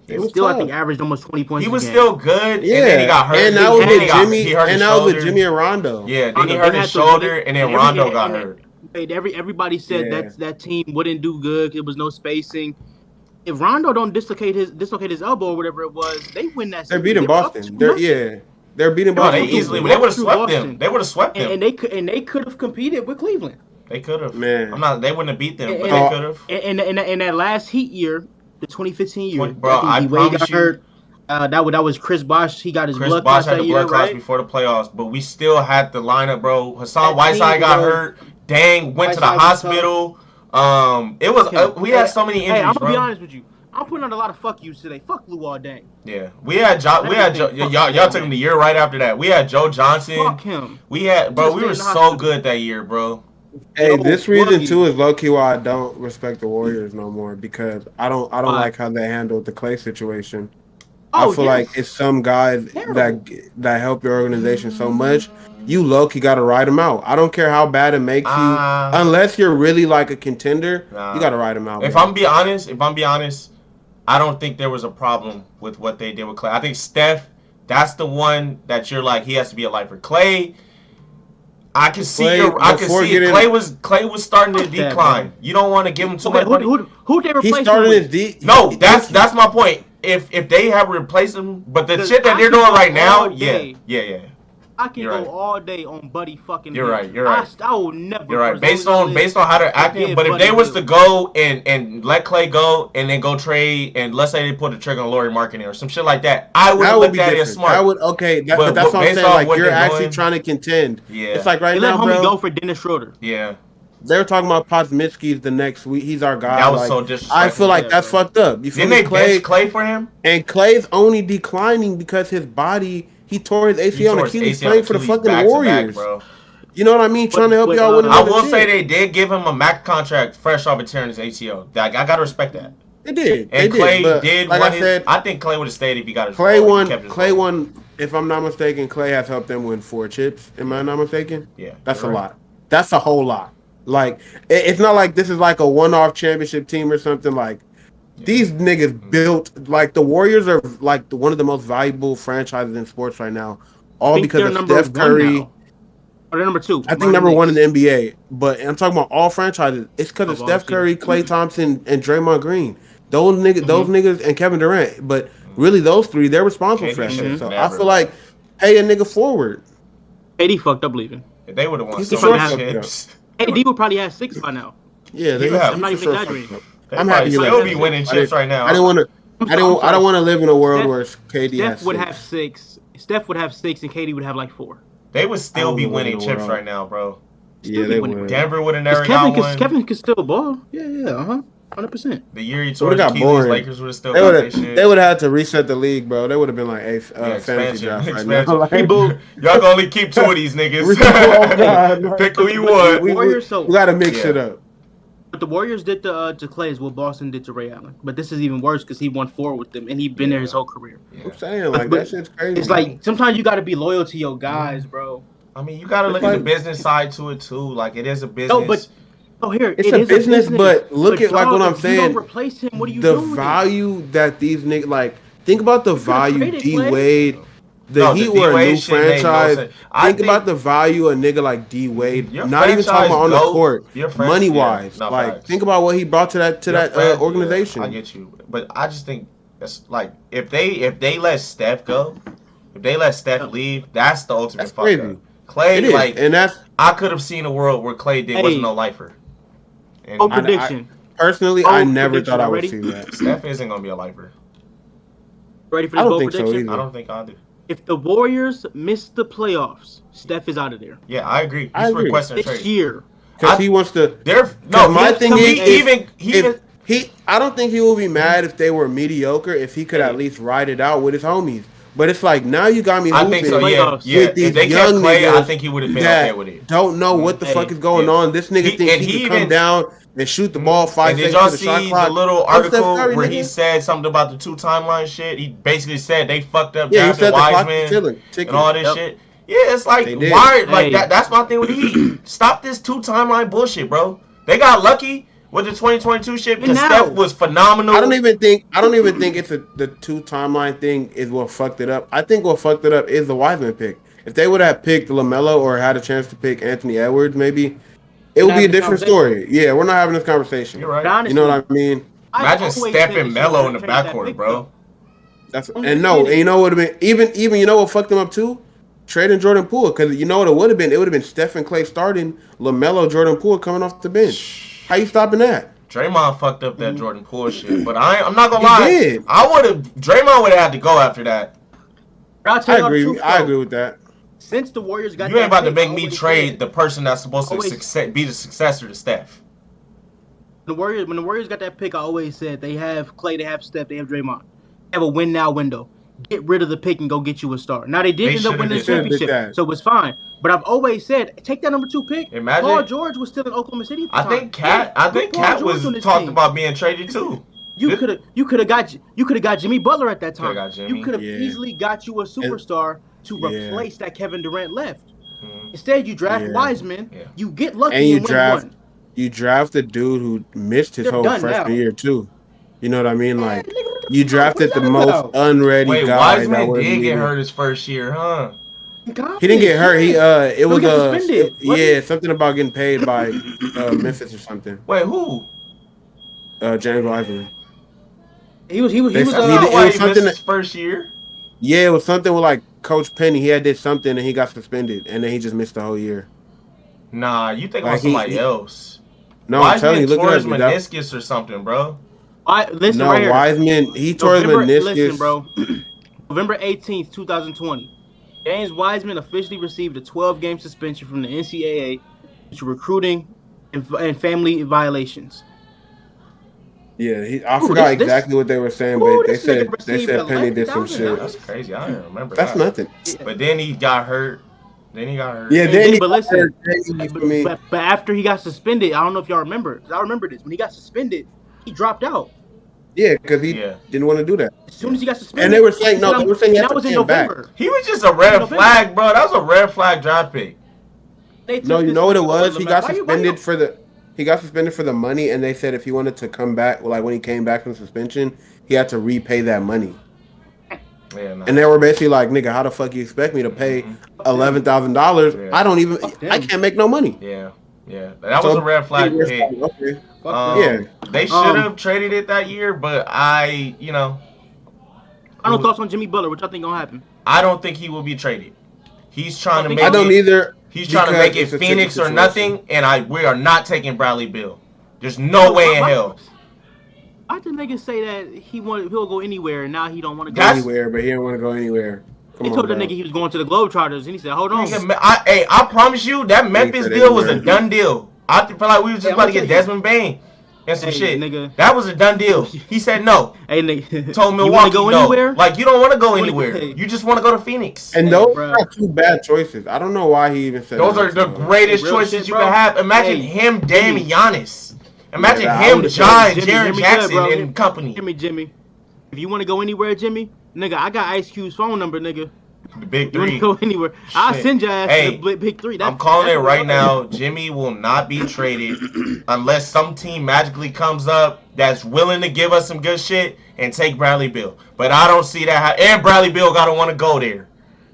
he still, I think, averaged almost 20 points.
He was still good, and then he got hurt.
And that was with Jimmy. And that was with Jimmy and Rondo.
Yeah, then he hurt his shoulder, and then Rondo got hurt.
Everybody said that team wouldn't do good. There was no spacing. If Rondo don't dislocate his elbow or whatever it was, they win that series.
They're beating Boston. They're beating Boston.
They easily. They would have swept them. They would have swept them.
And they could have competed with Cleveland.
They could have.
Man,
They wouldn't have beat them, but they could have.
And that last Heat year, the 2015 year,
bro, I promise got hurt.
That was Chris Bosh. He got his blood
clot that year, right? Before the playoffs, but we still had the lineup, bro. Hassan Whiteside got hurt. Dang, went to the hospital. It was we had so many injuries.
I'm gonna be honest with you. I'm putting on a lot of fuck yous today. Fuck Lou all day.
Yeah, we had Joe. Y'all took him the year right after that. We had Joe Johnson.
Fuck him.
We were so good that year, bro.
Hey, this reason too is low key why I don't respect the Warriors no more, because I don't like how they handled the Clay situation. I feel like it's some guys that help your organization so much. You low-key got to ride them out. I don't care how bad it makes you. Unless you're really like a contender, you got to ride them out.
If I'm be honest, I don't think there was a problem with what they did with Clay. I think Steph, that's the one that you're like, he has to be a lifer. Clay, I can see Clay was starting to decline. You don't want to give him too much money.
Who they replaced?
He started his
No, that's my point. If they have replaced him, but the shit that they're doing right now, yeah.
I can go all day on Buddy fucking.
You're right.
I will never.
You're right. Based on how they're acting, but if they was to go and let Clay go and then go trade, and let's say they put a trigger on Lauri Markkanen or some shit like that, I would look at it as smart.
But that's what I'm saying. Like, you're actually trying to contend.
Yeah.
It's like right
now,
bro.
Let homie go for Dennis Schroeder.
Yeah.
They were talking about Podzimski's the next week. He's our guy.
That was so disrespectful.
I feel like that's fucked up. You feel
me? Didn't they bench Clay for him?
And Clay's only declining because his body. He tore his ACL and Achilles playing for the fucking Warriors. Bro. You know what I mean? Trying to help y'all win.
I will say they did give him a max contract fresh off of tearing his ACL. I gotta respect that.
They did.
And Clay did. Like I said, I think Clay would have stayed if he got his.
Clay won. If I'm not mistaken, Clay has helped them win 4 chips. Am I not mistaken?
Yeah,
that's a lot. That's a whole lot. Like, it's not like this is like a one-off championship team or something. Like, these niggas built, like, the Warriors are like one of the most valuable franchises in sports right now, all because of Steph Curry.
Or they're number 2.
I think number 1 in the NBA. But I'm talking about all franchises. It's because of Steph Curry, Klay Thompson, and Draymond Green. Those niggas, and Kevin Durant. But really, those 3, they're responsible for that shit. So I feel like, pay a nigga forward.
KD fucked up leaving.
They would have won so many chips.
KD would probably have 6 by now.
Yeah,
I'm not even exaggerating.
I'm happy
he'll be winning chips right now.
I don't want to live in a world where KD has 6.
Steph would have 6. Steph would have 6, and KD would have like 4.
They would still be winning chips right now, bro.
Yeah, they would.
Denver would have never got one.
Kevin could still ball. Yeah, 100%.
The year he tore his Achilles, Lakers would have still got that shit.
They would have had to reset the league, bro. They would have been like, hey, fantasy draft right now.
Y'all can only keep 2 of these niggas. Pick who you want.
We got to mix it up.
What the Warriors did to Clay is what Boston did to Ray Allen. But this is even worse because he won 4 with them, and he's been there his whole career.
Yeah. I'm saying, like, that shit's crazy.
It's like, sometimes you got to be loyal to your guys, bro.
I mean, you got to look at the business side to it, too. Like, it is a business.
It's a business, but look at, like, what I'm saying.
You don't replace him, what are you doing?
The value that these niggas, like, think about the value D-Wade. The Heat were a new franchise. Think about the value of a nigga like D-Wade. Not even talking about on the court, money wise. Like, think about what he brought to that organization.
I get you, but I just think that's like if they let Steph go, if they let Steph leave, that's the ultimate fuck up. Clay, like, and I could have seen a world where Clay wasn't no lifer.
Prediction.
Personally, I never thought I would see that.
Steph isn't gonna be a lifer.
Ready for the bold prediction?
I don't think I do.
If the Warriors miss the playoffs, Steph is out of there.
Yeah, I agree. He's requesting a trade.
This year.
Because he wants to. My thing is, I don't think he will be mad if they were mediocre, if he could at least ride it out with his homies. But it's like, now you got me hooping.
I think so, yeah. If they kept Clay, I think he would have been okay with it.
Don't know what the fuck is going on. This nigga thinks he can come down and shoot the ball 5 seconds.
Did y'all see the little article where he said something about the 2 timeline shit? He basically said they fucked up drafting Wiseman and all this shit. Yeah, it's like why? Like that's my thing with the Heat. Stop this 2 timeline bullshit, bro. They got lucky with the 2022 shit because Steph was phenomenal.
I don't even think it's the 2 timeline thing is what fucked it up. I think what fucked it up is the Wiseman pick. If they would have picked LaMelo or had a chance to pick Anthony Edwards, maybe it would be a different story. Yeah, we're not having this conversation.
You're right.
Honestly,
you know what I mean?
Imagine Steph and Melo in the backcourt, bro.
And you know what would have been even you know what fucked them up too? Trading Jordan Poole, because you know what it would have been? It would have been Steph and Clay starting, LaMelo, Jordan Poole coming off the bench. How you stopping that?
Draymond fucked up that Jordan Poole shit, but I'm not gonna lie. Draymond would have had to go after that.
I agree with that.
Since the Warriors got
you ain't about to make me trade the person that's supposed to be the successor to Steph.
When the Warriors got that pick, I always said they have Clay, they have Steph, they have Draymond. They have a win now window. Get rid of the pick and go get you a star. Now they did end up winning the championship, so it was fine. But I've always said, take that number 2 pick.
Imagine
Paul George was still in Oklahoma City.
I think Cat was talked about being traded too.
You could have got Jimmy Butler at that time. You could have easily got you a superstar to replace that Kevin Durant left. Mm-hmm. Instead, you draft Wiseman. Yeah. You get lucky and win one.
You draft a dude who missed his whole freshman year too. You know what I mean? Like you drafted the most unready guy.
Wiseman did get hurt his first year, huh?
He didn't get hurt. It was something about getting paid by Memphis or something.
Wait, who?
James Wiseman.
He was
something his first year.
Yeah, it was something with like Coach Penny. He had did something and he got suspended, and then he just missed the whole year.
Nah, you think about somebody else?
No, I'm telling you, look at
his meniscus or something, bro.
Wiseman, he tore his meniscus. Listen,
bro. November 18th, 2020. James Wiseman officially received a 12-game suspension from the NCAA due to recruiting and family violations.
Yeah, I forgot exactly what they were saying, but they said Penny did some shit.
That's crazy. I don't remember.
That's nothing.
But then he got hurt.
Yeah,
but after he got suspended, I don't know if y'all remember. I remember this. When he got suspended, he dropped out.
Yeah, because he didn't want to do that.
As soon as he got suspended,
and they were saying he had to come back.
He was just a red flag, bro. That was a red flag draft pick.
No, you know what it was? He got suspended for the money, and they said if he wanted to come back, like when he came back from suspension, he had to repay that money. Yeah, and they were basically like, "Nigga, how the fuck you expect me to pay $11,000? I don't even. I can't make no money."
Yeah. That was a red flag pick.
Okay.
They should have traded it that year, but I
don't know thoughts on Jimmy Butler. What y'all think gonna happen?
I don't think he will be traded. He's trying to make.
I don't either.
He's trying to make it Phoenix or nothing, and we are not taking Bradley Beal. There's no way in hell.
I think niggas say that he'll go anywhere, and now he don't want to go
anywhere, but he don't want to go anywhere.
They told the nigga he was going to the Globetrotters, and he said, "Hold on."
I promise you that Memphis deal was a done deal. I feel like we was just about to get Desmond Bain and some shit. Nigga. That was a done deal. He said no.
Hey, nigga.
Told Milwaukee go anywhere? Like, you don't want to go anywhere. You just want to go to Phoenix.
And those are 2 bad choices. I don't know why he even said
those are the greatest choices you can have. Imagine him, Dame, and Giannis. Imagine him, John, Jaren Jackson, and company.
Jimmy. If you want to go anywhere, Jimmy, nigga, I got Ice Cube's phone number, nigga.
The big 3.
You want to go anywhere? I'll send your ass to the big 3.
I'm calling it right now. Jimmy will not be traded unless some team magically comes up that's willing to give us some good shit and take Bradley Beal. But I don't see that. And Bradley Beal got to want to go there.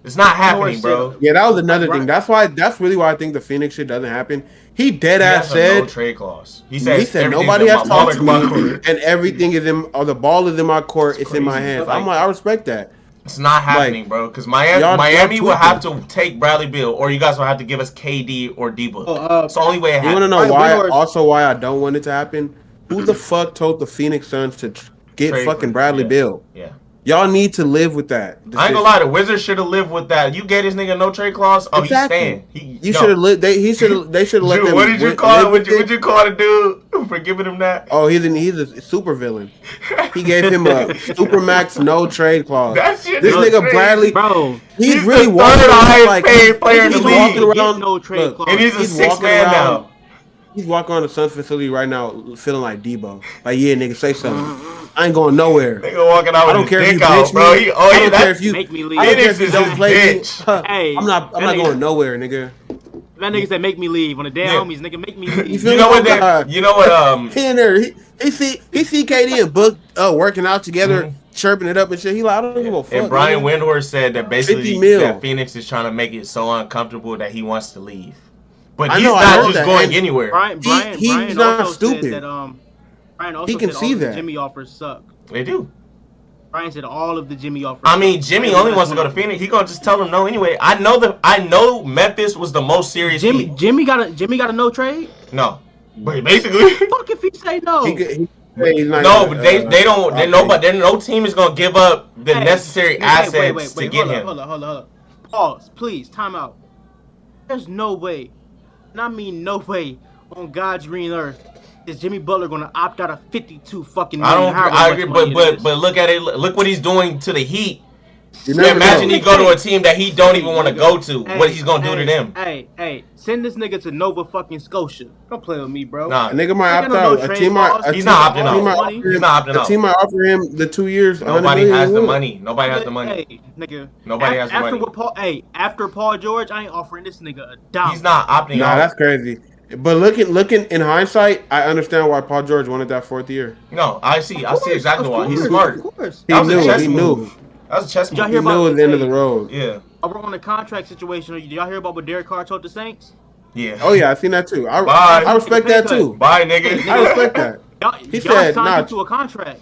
It's not happening, bro.
Yeah, that was another thing. That's really why I think the Phoenix shit doesn't happen. He dead ass said
no trade clause. He said
nobody has talked to me, and everything is the ball is in my court. It's in my hands. I'm like, I respect that.
It's not happening, bro. Because Miami will have to take Bradley Beal, or you guys will have to give us KD or Debo. It's the only way it happens.
You want to know why? Also, why I don't want it to happen? Who the fuck told the Phoenix Suns to get fucking Bradley Beal?
Yeah.
Y'all need to live with that.
I ain't gonna lie, the Wizards should have lived with that. You gave this nigga no trade clause. Oh, exactly. He's staying.
You should have lived. They should have let them.
What did you call it? What you call the dude for giving him that?
Oh, he's a super villain. He gave him a supermax no trade clause.
That shit
this nigga
crazy.
Bradley,
bro,
he's really walking around like
paid player in the league.
No trade clause.
And he's a 6 man now.
He's walking on the Suns facility right now, feeling like Debo. Like, yeah, nigga, say something. I ain't going nowhere.
Nigga walking out with his dick out, bro. I
don't care if you
make me leave.
I don't care if you don't play me.
Hey,
I'm not going nowhere, nigga.
That nigga said make me leave on the damn homies. Nigga, make me leave.
You know what? You know what?
He in there. He see KD and Book working out together, chirping it up and shit. He like, I don't give a fuck.
And Brian Windhorst said that basically that Phoenix is trying to make it so uncomfortable that he wants to leave. But he's not just going anywhere.
Brian
not
also
stupid.
said that Brian also
he can
said
see
all
that
the Jimmy offers suck.
They do.
Brian said all of the Jimmy offers.
I mean, Jimmy only wants to go to Phoenix. He gonna just tell them no anyway. I know Memphis was the most serious.
Jimmy got a no trade.
No, but basically,
fuck if he say no.
No, but they don't. No team is gonna give up the necessary assets to get him.
Hold on. Pause, please. Time out. There's no way, and I mean no way, on God's green earth, is Jimmy Butler gonna opt out of 52 fucking million?
I agree, but look at it. Look what he's doing to the Heat. Imagine he go to a team that he don't even want to go to. What he's gonna do to them?
Hey, send this nigga to Nova fucking Scotia. Don't play with me, bro.
Nah, a nigga might opt out.
He's not opting out.
A team might offer him the 2 years.
Nobody has the money. Nobody has the money.
Hey, nigga.
Nobody has the money.
After Paul George, I ain't offering this nigga a dollar.
He's not opting out.
Nah, that's crazy. But looking in hindsight, I understand why Paul George wanted that 4th year.
No, I see exactly why. He's smart.
Of course.
He knew. That was a chess move.
He knew at the end of the road.
Yeah.
We're on a contract situation. Did y'all hear about what Derek Carr told the Saints?
Yeah.
Oh yeah, I seen that too. I respect that too.
Bye, nigga.
I respect that.
He said signed to a contract.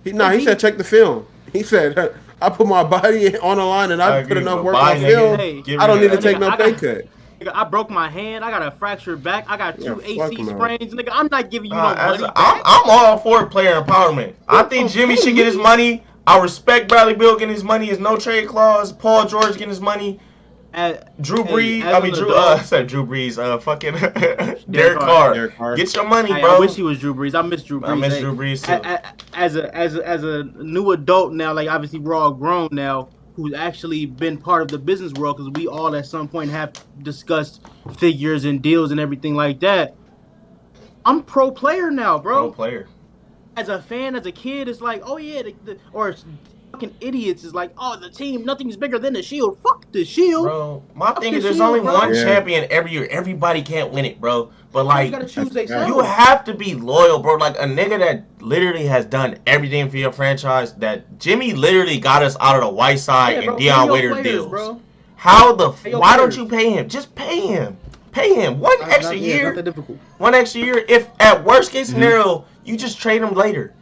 He said check the film. He said I put my body on the line and I put enough work on film. I don't need to take no pay cut.
I broke my hand. I got a fractured back. I got 2 AC sprains. Nigga, I'm not giving you no money.
I'm all for player empowerment. I think Jimmy should get his money. I respect Bradley Beal getting his money. His no trade clause. Paul George getting his money. Drew Brees. Drew Brees. Fucking Derek Carr. Get your money, bro.
I wish he was Drew Brees. I miss Drew Brees.
I miss Drew Brees too.
As a new adult now, like obviously we're all grown now, who's actually been part of the business world, because we all at some point have discussed figures and deals and everything like that. I'm pro player now, bro.
Pro player.
As a fan, as a kid, it's like, oh yeah, or fucking idiots is like, oh, the team, nothing's bigger than the Shield. Fuck the Shield.
Bro, my thing is there's only one champion every year. Everybody can't win it, bro. But like, you have to be loyal, bro. Like a nigga that literally has done everything for your franchise. That Jimmy literally got us out of the Whiteside and Deion Waiters deals. Bro. Why don't you pay him? Just pay him. Pay him one extra year.
Not that difficult.
One extra year. If at worst case scenario, you just trade him later.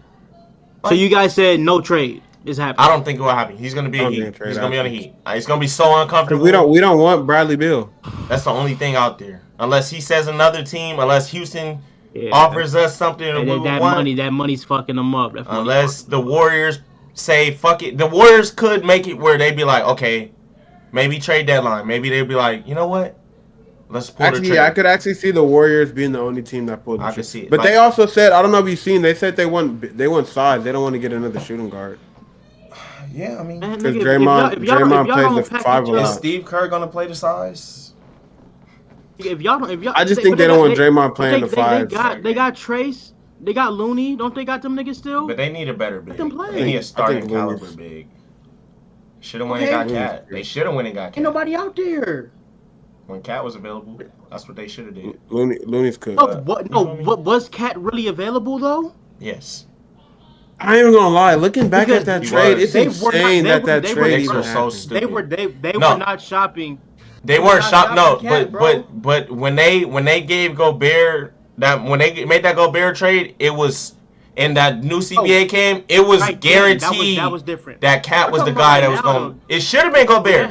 So you guys said no trade is happening.
I don't think it will happen. He's gonna be a Heat. He's gonna be on the Heat. It's gonna be so uncomfortable.
We don't want Bradley Beal.
That's the only thing out there. Unless he says another team. Unless Houston offers us something.
That money's fucking them up.
Unless the Warriors say fuck it. The Warriors could make it where they'd be like, okay, maybe trade deadline. Maybe they'd be like, you know what? Let's pull the trigger.
I could actually see the Warriors being the only team that pulled the trigger.
I could see it.
But they also said, I don't know if you've seen, they said they want size. They don't want to get another shooting guard.
Yeah, I mean,
because Draymond plays the 5 a lot.
Is Steve Kerr gonna play the size?
I just think they don't want Draymond playing the 5.
They got Trace. They got Looney. Don't they got them niggas still?
But they need a better big. They need a starting caliber big. Should have went and got Cat. They should have went and got Cat.
Ain't nobody out there.
When Cat was available, that's what they should have did.
Looney's could.
What was Cat really available though?
Yes.
I ain't even gonna lie. Looking back at that trade, it's insane that trade even happened.
They were not shopping.
They weren't shopping. No, but when they gave Gobert when they made that Gobert trade, it was. And that new CBA came, it was guaranteed
that was different.
That Cat was the guy that was going. It should have been Gobert.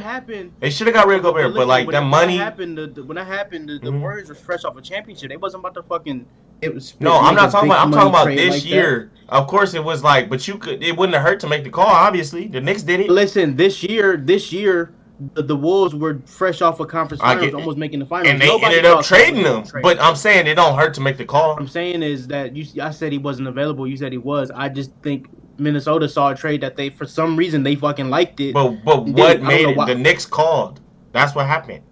They should have got rid of Gobert, but like that money.
When that happened, the Warriors was fresh off a championship. They wasn't about to fucking.
It was. No, I'm not talking about. I'm talking about this year. Of course, it was like, but you could. It wouldn't have hurt to make the call. Obviously, the Knicks did it.
Listen, this year. The Wolves were fresh off a conference finals, almost making the finals.
And they ended up trading them. But I'm saying it don't hurt to make the call.
What I'm saying is that I said he wasn't available. You said he was. I just think Minnesota saw a trade that they, for some reason, they fucking liked it.
But what made it? The Knicks called. That's what happened.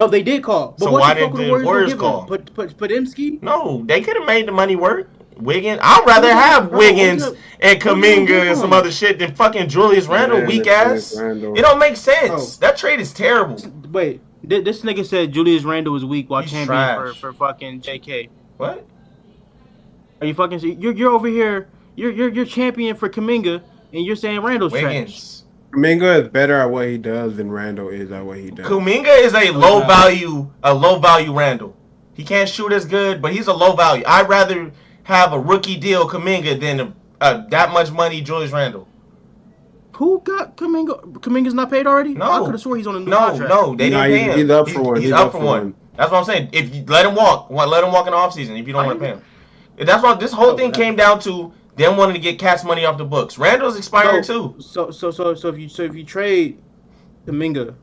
No, they did call. But
so why did the Warriors call?
Podimski?
No, they could have made the money work. Wiggins. I'd rather have Wiggins and Kuminga and some other shit than fucking Julius Randle, weak ass. It don't make sense. That trade is terrible.
Wait, this nigga said Julius Randle was weak while champion for fucking JK.
What?
Are you fucking? You're over here. You're champion for Kuminga, and you're saying Randle's trash.
Kuminga is better at what he does than Randle is at what he does.
Kuminga is a low value Randle. He can't shoot as good, but he's a low value. I'd rather have a rookie deal Kuminga than that much money Julius Randle.
Who got Kuminga? Kuminga's not paid already?
No.
I could have swore he's on a new contract.
No, they didn't pay him.
He's up for one.
He's up for one. That's what I'm saying. If you let him walk in the offseason if you don't want to pay him. That's why this whole thing came down to them wanting to get Cat's money off the books. Randall's expiring too.
So if you trade Kuminga,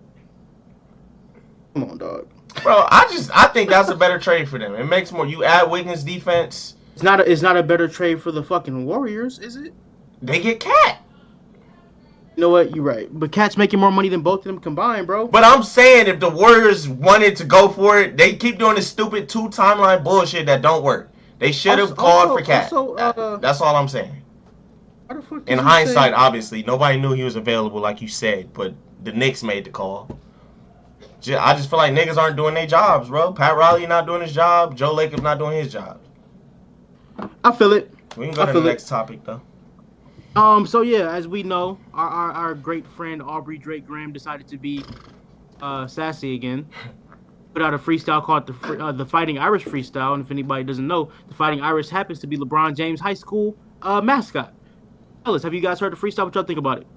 come on, dog.
Bro, I think that's a better trade for them. It makes more. You add Wiggins defense.
It's not a better trade for the fucking Warriors, is it?
They get Cat.
You know what? You're right. But Cat's making more money than both of them combined, bro.
But I'm saying if the Warriors wanted to go for it, they keep doing this stupid 2 timeline bullshit that don't work. They should have called for Cat. That's all I'm saying. In hindsight, obviously, nobody knew he was available like you said, but the Knicks made the call. I just feel like niggas aren't doing their jobs, bro. Pat Riley not doing his job. Joe Lacob not doing his job.
I feel it.
We can go to the next topic, though.
So yeah, as we know, our great friend Aubrey Drake Graham decided to be sassy again. Put out a freestyle called the Fighting Irish freestyle, and if anybody doesn't know, the Fighting Irish happens to be LeBron James High School mascot. Fellas, have you guys heard the freestyle? What y'all think about it?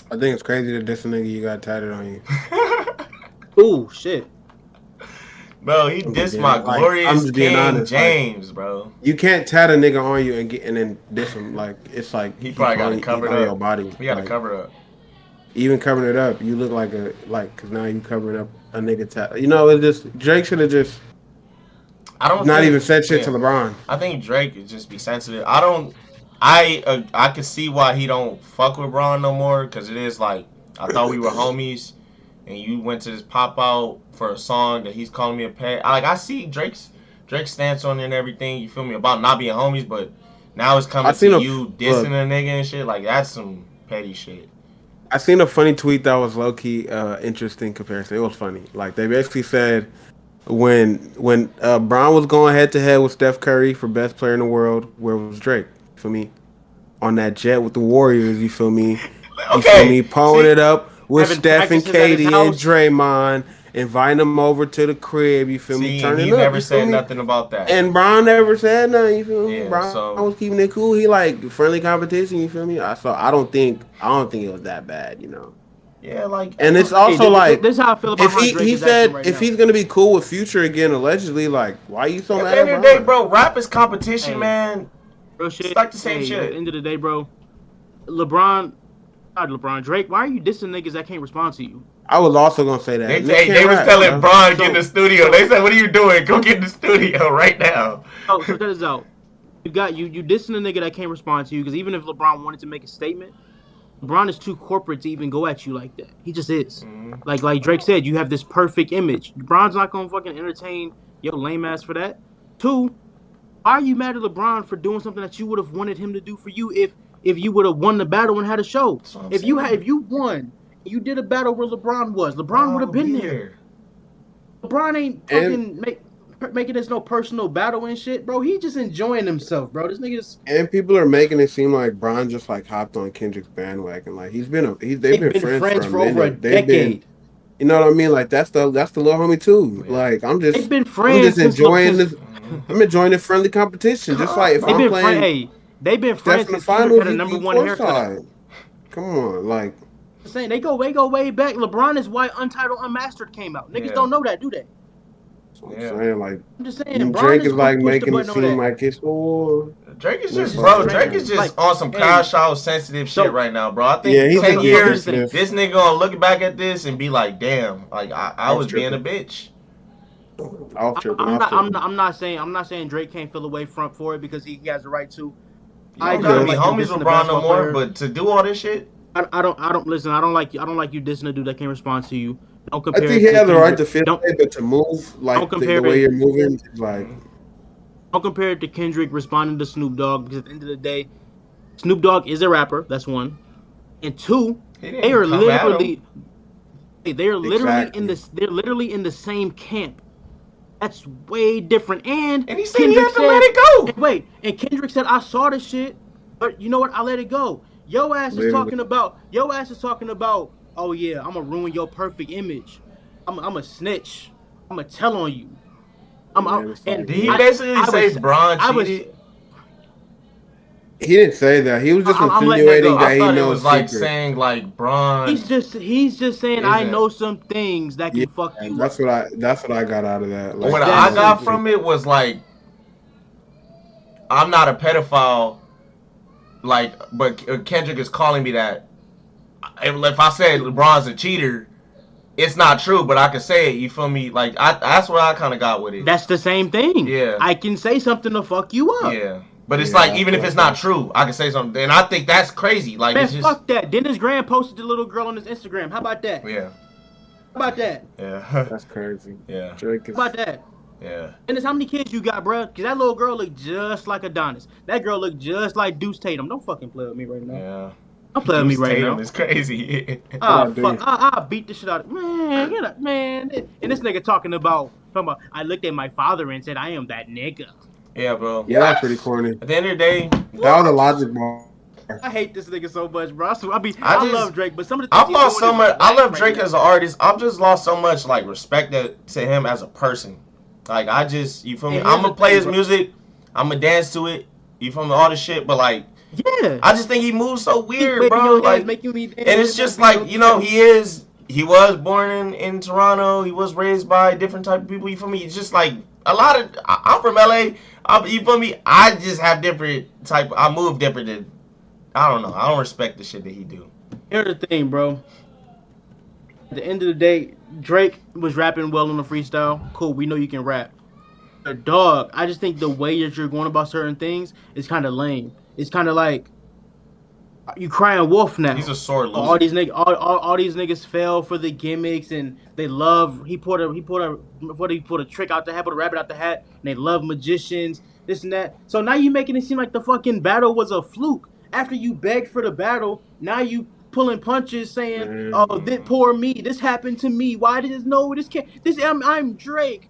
I think it's crazy that this nigga you got tatted on you.
Ooh, shit.
Bro, he dissed my glorious King James, bro.
You can't tat a nigga on you and then diss him. Like, it's like
he probably got to cover it up.
Your body.
He got to cover it up.
Even covering it up, you look because now you covering up a nigga tat. You know, it just Drake should have just even said shit to LeBron.
I think Drake would just be sensitive. I can see why he don't fuck with LeBron no more, because it is like, I thought we were homies, and you went to this pop out for a song that he's calling me a pet. I see Drake's stance on it and everything, you feel me, about not being homies, but now it's coming to you dissing a nigga and shit. Like, that's some petty shit.
I seen a funny tweet that was low-key interesting comparison. It was funny. Like, they basically said when Bron was going head-to-head with Steph Curry for best player in the world, where was Drake? You feel me? On that jet with the Warriors, you feel me? You feel me? Pulling it up with Steph and Katie and Draymond, inviting them over to the crib, you feel me? Turning
he
up. He
never said nothing about that.
And Bron never said nothing, you feel me?
Yeah,
Bron was keeping it cool. He like friendly competition, you feel me? So I don't think it was that bad, you know.
Yeah, like,
and it's also
this is how I feel about
he said right if he's gonna be cool with Future again, allegedly, like, why are you so mad at
the end of the day, bro, rap is competition, man.
Bro, shit.
It's like the same shit.
At the end of the day, bro, Drake, why are you dissing niggas that can't respond to you?
I was also gonna say that.
They was telling Bron get in the studio. They said, "What are you doing? Go get in the studio right now."
Oh, so check this out. You dissing a nigga that can't respond to you, because even if LeBron wanted to make a statement, LeBron is too corporate to even go at you like that. He just is. Mm-hmm. Like Drake said, you have this perfect image. LeBron's not gonna fucking entertain your lame ass for that. 2, why are you mad at LeBron for doing something that you would have wanted him to do for you if you would have won the battle and had a show? If you won, you did a battle where LeBron would have been there. LeBron ain't fucking making this no personal battle and shit, bro. He just enjoying himself, bro. This nigga's
and people are making it seem like Bron just like hopped on Kendrick's bandwagon. Like they've been friends for over a decade. You know what I mean? Like that's the little homie too. Like
they've been friends.
I'm just enjoying this. I'm enjoying the friendly competition. Just like if I'm playing,
they've been friends since Kendrick had a number one haircut.
Come on, like.
I'm saying they go way back. LeBron is why Untitled Unmastered came out. Niggas don't know that, do they?
I'm saying, like,
I'm just saying,
Drake is like making it seem like it's all.
Drake is just on some Kyle Shaw sensitive shit right now, bro. I think 10 years, this nigga gonna look back at this and be like, damn, like I was being a bitch.
I'm not saying Drake can't feel away for it, because he has the right to.
I don't be homies with LeBron no more, but to do all this shit.
I don't listen. I don't like you dissing a dude that can't respond to you. Don't compare.
I think he has the right to feel it, but to move like the way you're moving is like.
Don't compare it to Kendrick responding to Snoop Dogg, because at the end of the day, Snoop Dogg is a rapper. That's one. And two, they are literally in the same camp. That's way different. And
he said he had to let it go.
And Kendrick said, I saw the shit, but you know what? I let it go. Your ass is talking about, oh yeah, I'm gonna ruin your perfect image. I'm a snitch. I'm gonna tell on you.
Did he basically say Bron cheated?
He didn't say that. He was just insinuating that he knows.
It was like saying like Bron.
He's just saying I know some things that can fuck you.
That's what I got out of that.
Like, what I got from it was like, I'm not a pedophile. Like, but Kendrick is calling me that. If I said LeBron's a cheater, it's not true, but I can say it. You feel me? Like, that's what I kind of got with it.
That's the same thing.
Yeah.
I can say something to fuck you up.
Yeah. But it's like, even if it's not true, I can say something. And I think that's crazy. Like,
man, fuck that. Dennis Graham posted the little girl on his Instagram. How about that?
Yeah.
How about that?
Yeah.
That's crazy.
Yeah.
How about that?
Yeah.
Dennis, how many kids you got, bro? Because that little girl looked just like Adonis. That girl looked just like Deuce Tatum. Don't fucking play with me right now.
Yeah.
Don't play with me right
Tatum
now.
It's crazy.
Oh, fuck. I'll beat the shit out of man. And this nigga talking about, I looked at my father and said, I am that nigga.
Yeah, bro.
Yeah, that's pretty corny.
At the end of the day,
that was a logic ball.
I hate this nigga so much, bro. I love Drake, but some of the
things I've lost so much. I love Drake as an artist. I've just lost so much like respect to him as a person. Like, I just, you feel me? I'm gonna play his music. I'm gonna dance to it. You feel me? All this shit, but like,
yeah,
I just think he moves so weird, bro. Like, and it's just like, you know, he was born in Toronto. He was raised by different type of people. You feel me? It's just like a lot of. I'm from LA. You feel me? I just have different type. I move different than. I don't know. I don't respect the shit that he do.
Here's the thing, bro. At the end of the day, Drake was rapping well on the freestyle. Cool, we know you can rap. But dog, I just think the way that you're going about certain things is kind of lame. It's kind of like you crying wolf now.
He's a sore loser.
All these niggas fell for the gimmicks, and they love. He put a trick out the hat, put a rabbit out the hat, and they love magicians, this and that. So now you making it seem like the fucking battle was a fluke. After you begged for the battle, now you pulling punches, saying, "Oh, this poor me. This happened to me. Why did this? No, this can't. This I'm Drake.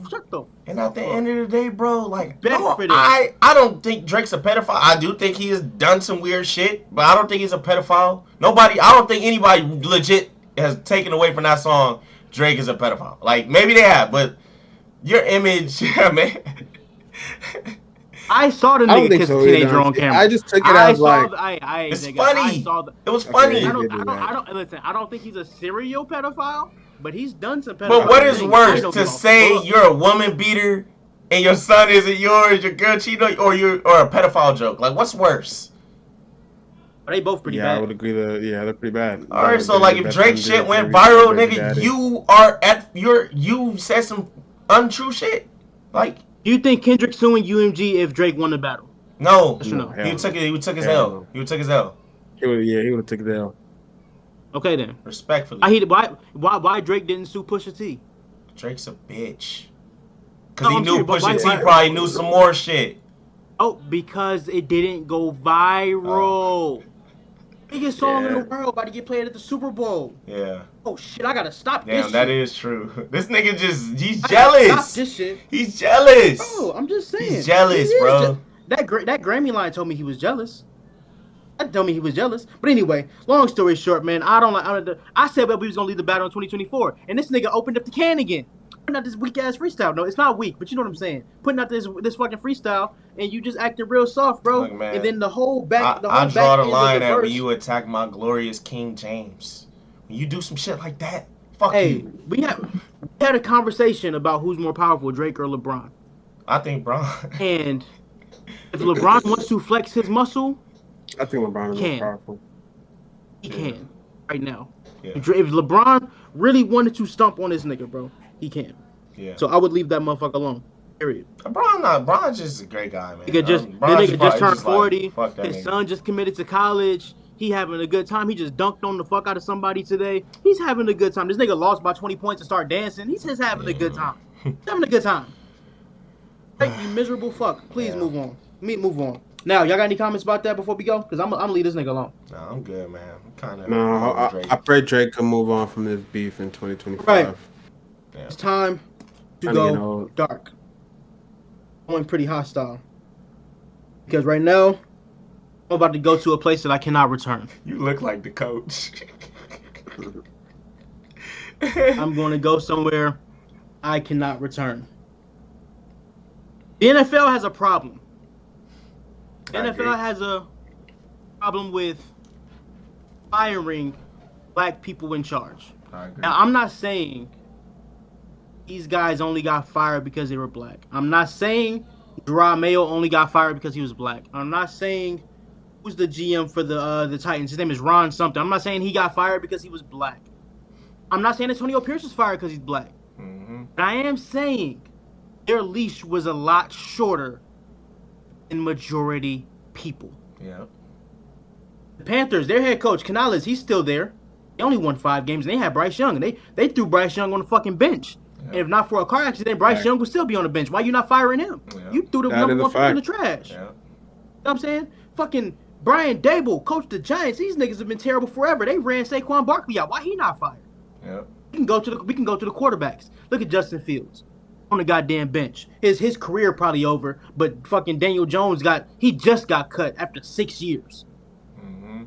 Shut the."
And at the end of the day, bro, like, no, I don't think Drake's a pedophile. I do think he has done some weird shit, but I don't think he's a pedophile. I don't think anybody legit has taken away from that song, Drake is a pedophile. Like, maybe they have, but your image, man.
I saw the nigga kiss a teenager on camera.
I just took it as like,
it's funny. It was funny.
I don't think he's a serial pedophile. But he's done some pedophile.
But what is worse, to say you're a woman beater and your son isn't yours, your girl cheated, or a pedophile joke? Like, what's worse?
Are they both pretty bad?
Yeah, I would agree that they're pretty bad.
All right, so like if Drake shit went viral, nigga, you said some untrue shit. Like,
do you think Kendrick suing UMG if Drake won the battle?
No. He would took his L. He would took his L.
He would have took his L.
Okay then.
Respectfully.
Why Drake didn't sue Pusha T?
Drake's a bitch. Because he knew Pusha T probably knew some more shit.
Oh, because it didn't go viral. Biggest song in the world about to get played at the Super Bowl.
Yeah.
Oh shit, I gotta stop this shit.
That is true. This nigga he's jealous.
Stop this shit.
He's jealous.
Bro, I'm just saying.
He's jealous, bro.
That Grammy line told me he was jealous. That told me he was jealous. But anyway, long story short, man, I said that we was gonna leave the battle in 2024, and this nigga opened up the can again. Putting out this weak ass freestyle. No, it's not weak, but you know what I'm saying. Putting out this fucking freestyle, and you just acting real soft, bro. Look, man, and then the whole back.
I draw the line at when you attack my glorious King James. When you do some shit like that, fuck you.
We had a conversation about who's more powerful, Drake or LeBron.
I think Bron.
And if LeBron wants to flex his muscle,
I think LeBron is more powerful.
He can right now.
Yeah.
If LeBron really wanted to stomp on this nigga, bro, he can.
Yeah.
So I would leave that motherfucker alone. Period.
Bron's just a great guy, man.
The nigga just turned 40. His son just committed to college. He having a good time. He just dunked on the fuck out of somebody today. He's having a good time. This nigga lost by 20 points and start dancing. He's just having a good time. He's having a good time. Right, you miserable fuck. Please move on. Move on. Now, y'all got any comments about that before we go? Because I'm gonna leave this nigga alone.
No, I'm good, man. I'm kind of.
No, I pray Drake can move on from this beef in 2025.
Right. Yeah. It's time to go dark. Going pretty hostile. Because right now, I'm about to go to a place that I cannot return.
You look like the coach.
I'm going to go somewhere I cannot return. The NFL has a problem. The NFL has a problem with firing black people in charge. Now, I'm not saying these guys only got fired because they were black. I'm not saying Jerome Mayo only got fired because he was black. I'm not saying who's the GM for the Titans. His name is Ron something. I'm not saying he got fired because he was black. I'm not saying Antonio Pierce was fired because he's black. Mm-hmm. But I am saying their leash was a lot shorter than majority people. Yeah. The Panthers, their head coach, Canales, he's still there. They only won 5 games, and they had Bryce Young, and they threw Bryce Young on the fucking bench. Yeah. And if not for a car accident, Bryce Young would still be on the bench. Why you not firing him? Yeah. You threw the number one in the trash. Yeah. You know what I'm saying? Fucking Brian Dable coached the Giants. These niggas have been terrible forever. They ran Saquon Barkley out. Why he not fired? Yeah. We can go to the quarterbacks. Look at Justin Fields on the goddamn bench. His career probably over, but fucking Daniel Jones just got cut after 6 years. Mm-hmm. You know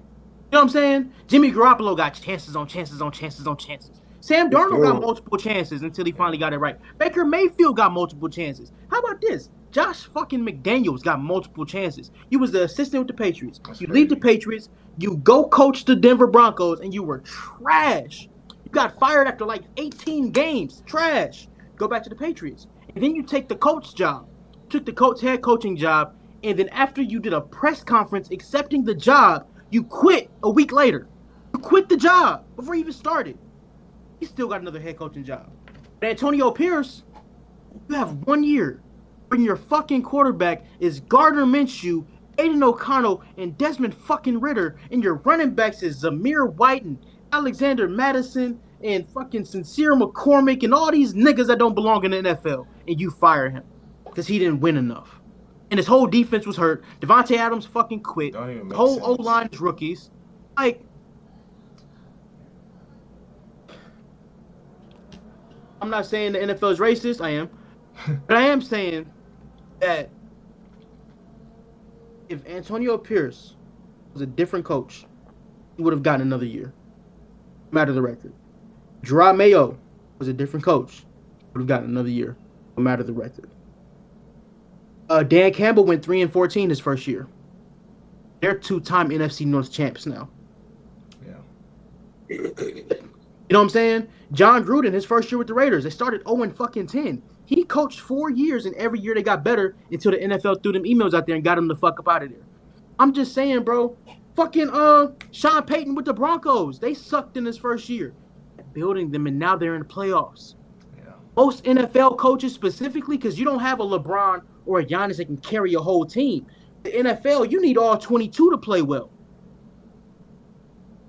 what I'm saying? Jimmy Garoppolo got chances on chances on chances on chances. Sam Darnold got multiple chances until he finally got it right. Baker Mayfield got multiple chances. How about this? Josh fucking McDaniels got multiple chances. You was the assistant with the Patriots. You leave the Patriots, you go coach the Denver Broncos, and you were trash. You got fired after like 18 games. Trash. Go back to the Patriots. And then you take the coach job. Took the head coaching job, and then after you did a press conference accepting the job, you quit a week later. You quit the job before you even started. He still got another head coaching job. But Antonio Pierce, you have 1 year when your fucking quarterback is Gardner Minshew, Aiden O'Connell, and Desmond fucking Ritter, and your running backs is Zamir White and Alexander Madison and fucking Sincere McCormick and all these niggas that don't belong in the NFL, and you fire him because he didn't win enough. And his whole defense was hurt. Devontae Adams fucking quit. The whole O-line is rookies. Like, I'm not saying the NFL is racist. I am. But I am saying that if Antonio Pierce was a different coach, he would have gotten another year. No matter the record. Jerome Mayo was a different coach, would have gotten another year. No matter the record. Dan Campbell went 3-14 his first year. They're 2-time NFC North champs now. Yeah. You know what I'm saying? John Gruden, his first year with the Raiders, they started 0-10. He coached 4 years, and every year they got better until the NFL threw them emails out there and got them the fuck up out of there. I'm just saying, bro. Fucking Sean Payton with the Broncos, they sucked in his first year. Building them, and now they're in the playoffs. Yeah. Most NFL coaches specifically, because you don't have a LeBron or a Giannis that can carry a whole team. The NFL, you need all 22 to play well.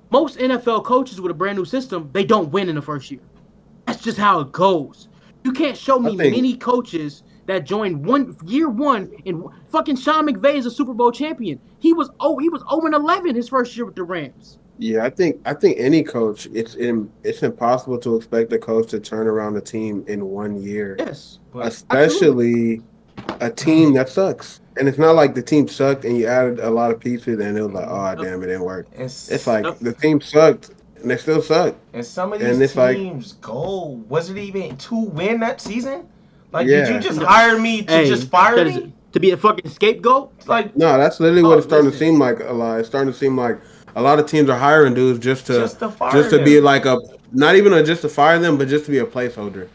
Most NFL coaches with a brand new system, they don't win in the first year. That's just how it goes. You can't show me many coaches that joined year one and fucking Sean McVay is a Super Bowl champion. He was 0-11 his first year with the Rams.
Yeah, I think any coach, it's impossible to expect a coach to turn around a team in 1 year. Yes, especially a team that sucks. And it's not like the team sucked and you added a lot of pieces and it was like, oh damn, it didn't work. It's like the team sucked and they still suck.
And some of these teams' goal wasn't even to win that season. Like, did you just hire me to just fire me?
To be a fucking scapegoat?
Like,
no, that's literally what it's starting to seem like a lot. It's starting to seem like a lot of teams are hiring dudes just to be like not even just to fire them, but just to be a placeholder.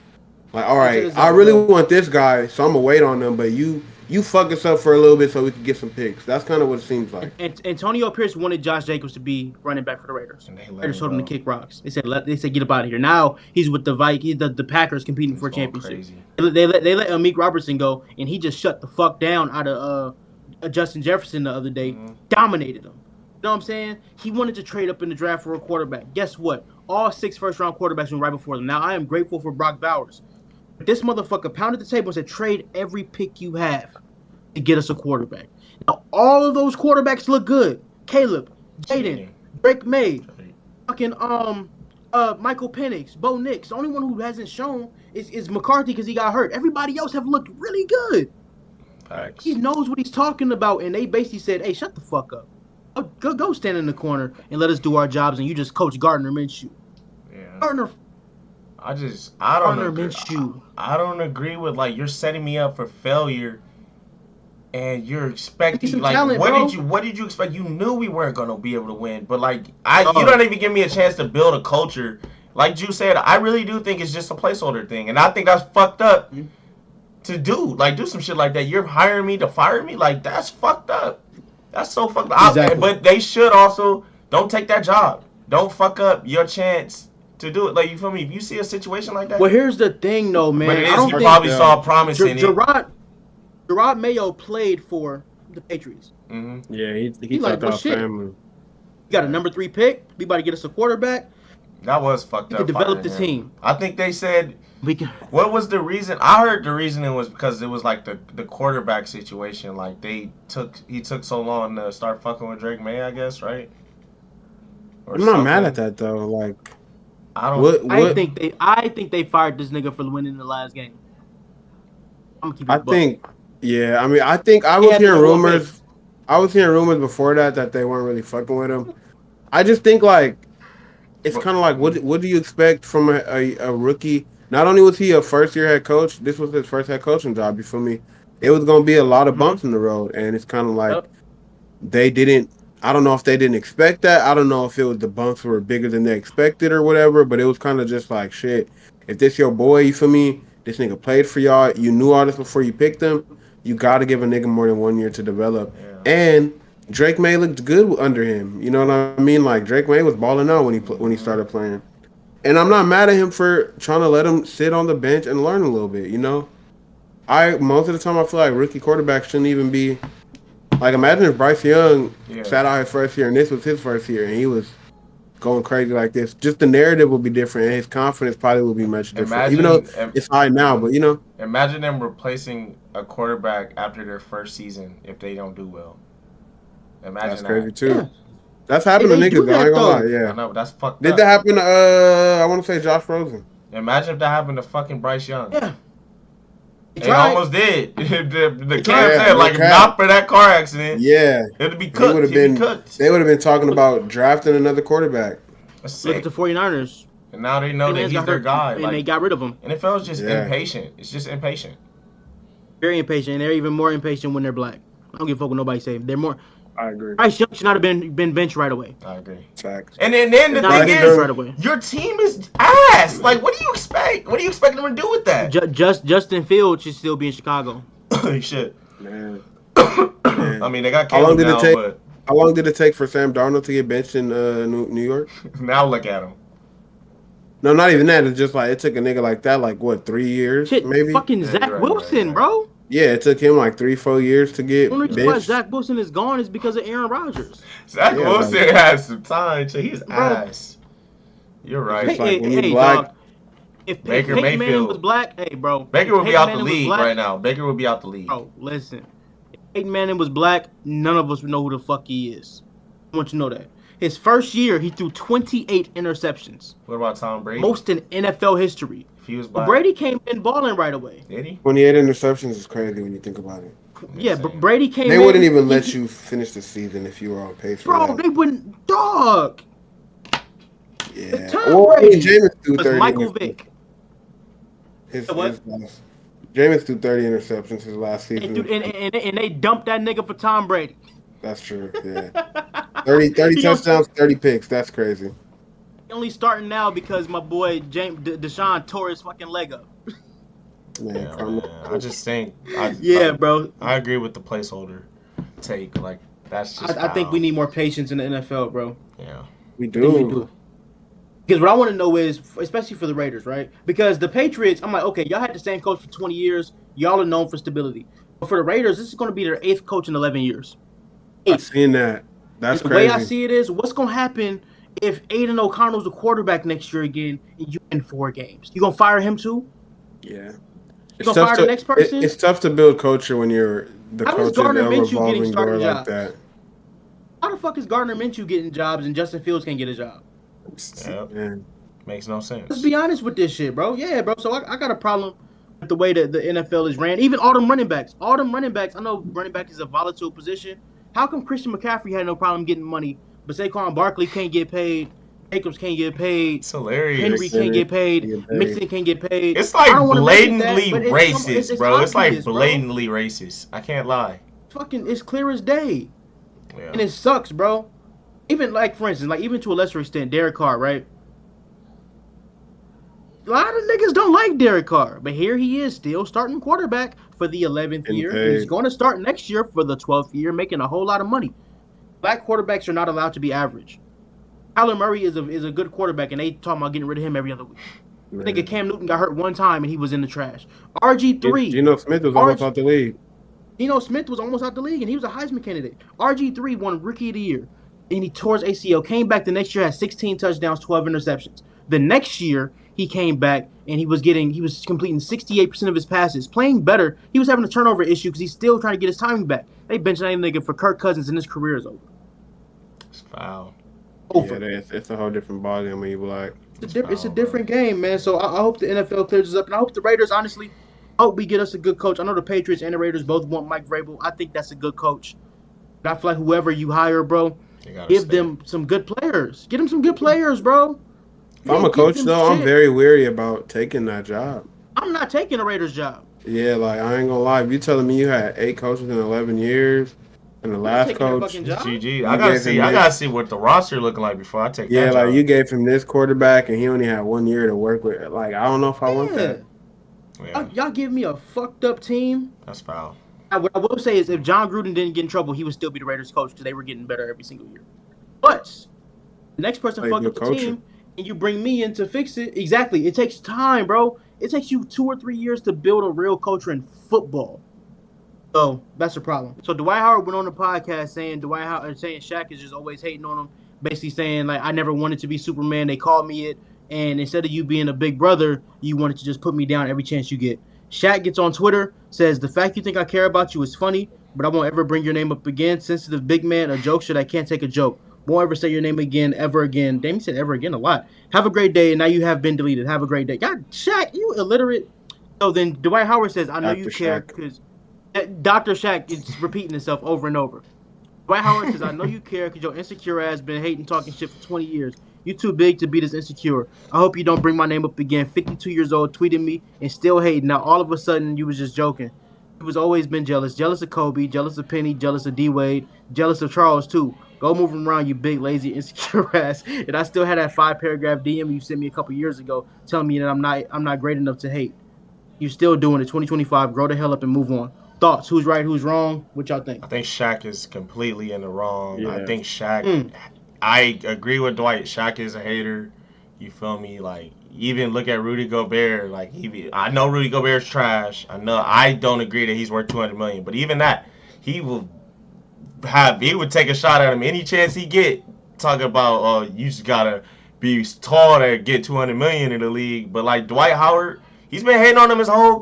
Like, all right, I really want this guy, so I'm gonna wait on them, but you fuck us up for a little bit so we can get some picks. That's kind of what it seems like.
And Antonio Pierce wanted Josh Jacobs to be running back for the Raiders. And they Raiders told him to kick rocks. They said get up out of here. Now he's with the Vikings, the Packers competing for a championship. They let Amik Robertson go, and he just shut the fuck down out of Justin Jefferson the other day. Mm-hmm. Dominated him. You know what I'm saying? He wanted to trade up in the draft for a quarterback. Guess what? All 6 first-round quarterbacks went right before them. Now, I am grateful for Brock Bowers. This motherfucker pounded the table and said, trade every pick you have to get us a quarterback. Now, all of those quarterbacks look good. Caleb, Jaden, Drake May, fucking Michael Penix, Bo Nix. The only one who hasn't shown is McCarthy because he got hurt. Everybody else have looked really good.
Facts.
He knows what he's talking about, and they basically said, hey, shut the fuck up. Go stand in the corner and let us do our jobs, and you just coach Gardner Minshew.
Yeah.
Gardner
Minshew. I don't agree with, like, you're setting me up for failure, and you're expecting, like,
talent,
what did you expect? You knew we weren't gonna be able to win, but like, you don't even give me a chance to build a culture. Like Ju said, I really do think it's just a placeholder thing, and I think that's fucked up to do. Like, do some shit like that. You're hiring me to fire me? Like, that's fucked up. That's so fucked up.
Exactly.
But they should also don't take that job. Don't fuck up your chance to do it. Like, you feel me? If you see a situation like that.
Well, here's the thing, though, man.
But it is, you probably saw promise in it.
Gerard Mayo played for the Patriots.
Mm-hmm. Yeah, he like, well, shit. Family.
You got a number 3 pick. We about to get us a quarterback.
That was fucked up.
To develop the team.
I think they said. What was the reason? I heard the reasoning was because it was like the quarterback situation. Like he took so long to start fucking with Drake May, I guess, right?
I'm not mad at that though. Like,
I think they fired this nigga for winning the last game. I'm gonna keep it
yeah. I mean, I think I was hearing rumors. I was hearing rumors before that they weren't really fucking with him. I just think like it's kind of like what do you expect from a rookie? Not only was he a first-year head coach, this was his first head coaching job. You feel me? It was going to be a lot of bumps in the road, and it's kind of like they didn't. I don't know if they didn't expect that. I don't know if it was the bumps were bigger than they expected or whatever. But it was kind of just like shit. If this your boy, you feel me? This nigga played for y'all. You knew all this before you picked him. You got to give a nigga more than 1 year to develop. Yeah. And Drake May looked good under him. You know what I mean? Like Drake May was balling out when he started playing. And I'm not mad at him for trying to let him sit on the bench and learn a little bit, you know? Most of the time I feel like rookie quarterbacks shouldn't even be like, imagine if Bryce Young sat out his first year and this was his first year and he was going crazy like this. Just the narrative will be different and his confidence probably will be much different. Even though it's high now, but you know.
Imagine them replacing a quarterback after their first season if they don't do well. Imagine
that's crazy too. Yeah. That's happened to niggas. I ain't gonna lie. Yeah,
I know, that's fucked up.
Did that happen to I want to say Josh Rosen?
Imagine if that happened to fucking Bryce Young.
Yeah,
it almost did. the camp said like not for that car accident.
Yeah,
it'd be cooked.
They would have been talking about drafting another quarterback.
Look at the 49ers.
And now they know that he's their guy.
And they got rid of him.
NFL is just impatient. It's just impatient.
Very impatient. And they're even more impatient when they're black. I don't give a fuck what nobody say. They're more.
I agree.
Bryce Young should not have been benched right away.
I agree.
Facts.
And then the thing is, right your team is ass. Like, what do you expect? What do you expect them to do with that?
Justin Fields should still be in Chicago.
Holy shit. Man. I mean, they got Caleb now, but...
How long did it take for Sam Darnold to get benched in New York?
Now look at him.
No, not even that. It's just like, it took a nigga like that, like, what, 3 years,
shit,
maybe?
Fucking Zach Wilson, bro.
Yeah, it took him like 3-4 years to get benched. The only reason
why Zach Wilson is gone is because of Aaron Rodgers.
Zach Wilson has some time, so he's ass. You're right.
Hey, dog. If Baker Mayfield was black, hey, bro.
Baker would be out the league right now. Baker would be out the league.
Bro, listen. If Peyton Manning was black, none of us would know who the fuck he is. I want you to know that. His first year, he threw 28 interceptions.
What about Tom Brady?
Most in NFL history.
If he was black.
Brady came in balling right away.
Did he?
28 interceptions is crazy when you think about it.
Yeah, but Brady came in.
They wouldn't even let you finish the season if you were on pace for that.
Bro, they wouldn't. Dog.
Yeah. Jameis threw 30.
Michael Vick.
Jameis threw 30 interceptions his last season.
And they dumped that nigga for Tom Brady.
That's true, yeah. 30 touchdowns, 30 picks. That's crazy.
Only starting now because my boy Deshaun tore his fucking leg up.
Man, I just think...
bro.
I agree with the placeholder take. Like, that's just...
I think we need more patience in the NFL, bro.
Yeah.
We do.
Because what I want to know is, especially for the Raiders, right? Because the Patriots, I'm like, okay, y'all had the same coach for 20 years. Y'all are known for stability. But for the Raiders, this is going to be their 8th coach in 11 years.
I've seen that. That's crazy.
The way I see it is, what's going to happen if Aiden O'Connell's the quarterback next year again and you win 4 games? You going to fire him too?
Yeah.
You gonna fire the next person?
It's tough to build culture when you're the coach of a revolving door like that.
How the fuck is Gardner Minshew getting jobs and Justin Fields can't get a job?
Yep. Man. Makes no sense.
Let's be honest with this shit, bro. Yeah, bro. So I got a problem with the way that the NFL is ran. Even all them running backs. I know running back is a volatile position. How come Christian McCaffrey had no problem getting money, but Saquon Barkley can't get paid? Jacobs can't get paid.
It's hilarious.
Henry can't get paid. Mixon can't get paid.
It's like blatantly racist, bro. It's like blatantly racist. I can't lie.
It's clear as day. Yeah. And it sucks, bro. Even like, for instance, like even to a lesser extent, Derek Carr, right? A lot of niggas don't like Derek Carr, but here he is still starting quarterback for the 11th year. And he's going to start next year for the 12th year, making a whole lot of money. Black quarterbacks are not allowed to be average. Kyler Murray is a good quarterback, and they talking about getting rid of him every other week. I think Cam Newton got hurt one time, and he was in the trash. RG3.
Geno Smith was almost out the league.
Geno Smith was almost out the league, and he was a Heisman candidate. RG3 won Rookie of the Year, and he tore his ACL. Came back the next year, had 16 touchdowns, 12 interceptions. The next year, he came back, and he was completing 68% of his passes, playing better. He was having a turnover issue because he's still trying to get his timing back. They benched that nigga for Kirk Cousins, and his career is over.
It's foul.
Over. Yeah, it's a whole different ballgame when you like.
It's a different game, man. So I hope the NFL clears this up, and I hope the Raiders, honestly, I hope we get us a good coach. I know the Patriots and the Raiders both want Mike Vrabel. I think that's a good coach. But I feel like whoever you hire, bro, give them some good players. Get them some good players, bro.
If I'm a coach, though, I'm very weary about taking that job.
I'm not taking a Raiders job.
Yeah, like, I ain't gonna lie. If you telling me you had 8 coaches in 11 years, and the last coach,
GG. I gotta see what the roster looking like before I take.
Yeah, like you gave him this quarterback, and he only had 1 year to work with. Like, I don't know if I want that.
Yeah. Y'all give me a fucked up team.
That's foul.
What I will say is, if John Gruden didn't get in trouble, he would still be the Raiders coach because they were getting better every single year. But the next person fucked up the team, and you bring me in to fix it. Exactly. It takes time, bro. It takes you 2 or 3 years to build a real culture in football. So that's a problem. So Dwight Howard went on the podcast saying Shaq is just always hating on him, basically saying like I never wanted to be Superman. They called me it, and instead of you being a big brother, you wanted to just put me down every chance you get. Shaq gets on Twitter, says the fact you think I care about you is funny, but I won't ever bring your name up again. Sensitive big man, a jokester that can't take a joke. Won't ever say your name again, ever again. Damn, he said ever again a lot. Have a great day, and now you have been deleted. Have a great day. God, Shaq, you illiterate. So then Dwight Howard says, I know you care because Dr. Shaq is repeating himself over and over. Dwight Howard says, I know you care because your insecure ass been hating, talking shit for 20 years. You too big to be this insecure. I hope you don't bring my name up again. 52 years old, tweeting me and still hating. Now all of a sudden you was just joking. You was always been jealous. Jealous of Kobe, jealous of Penny, jealous of D-Wade, jealous of Charles too. Go move him around, you big, lazy, insecure ass. And I still had that 5-paragraph DM you sent me a couple years ago telling me that I'm not great enough to hate. You still doing it. 2025. Grow the hell up and move on. Thoughts? Who's right? Who's wrong? What y'all think?
I think Shaq is completely in the wrong. Yeah. I think Shaq. I agree with Dwight. Shaq is a hater. You feel me? Like even look at Rudy Gobert. Like I know Rudy Gobert's trash. I don't agree that he's worth $200 million. But even that, he would take a shot at him any chance he get. Talk about you just gotta be tall to get $200 million in the league. But like Dwight Howard. He's been hating on him his whole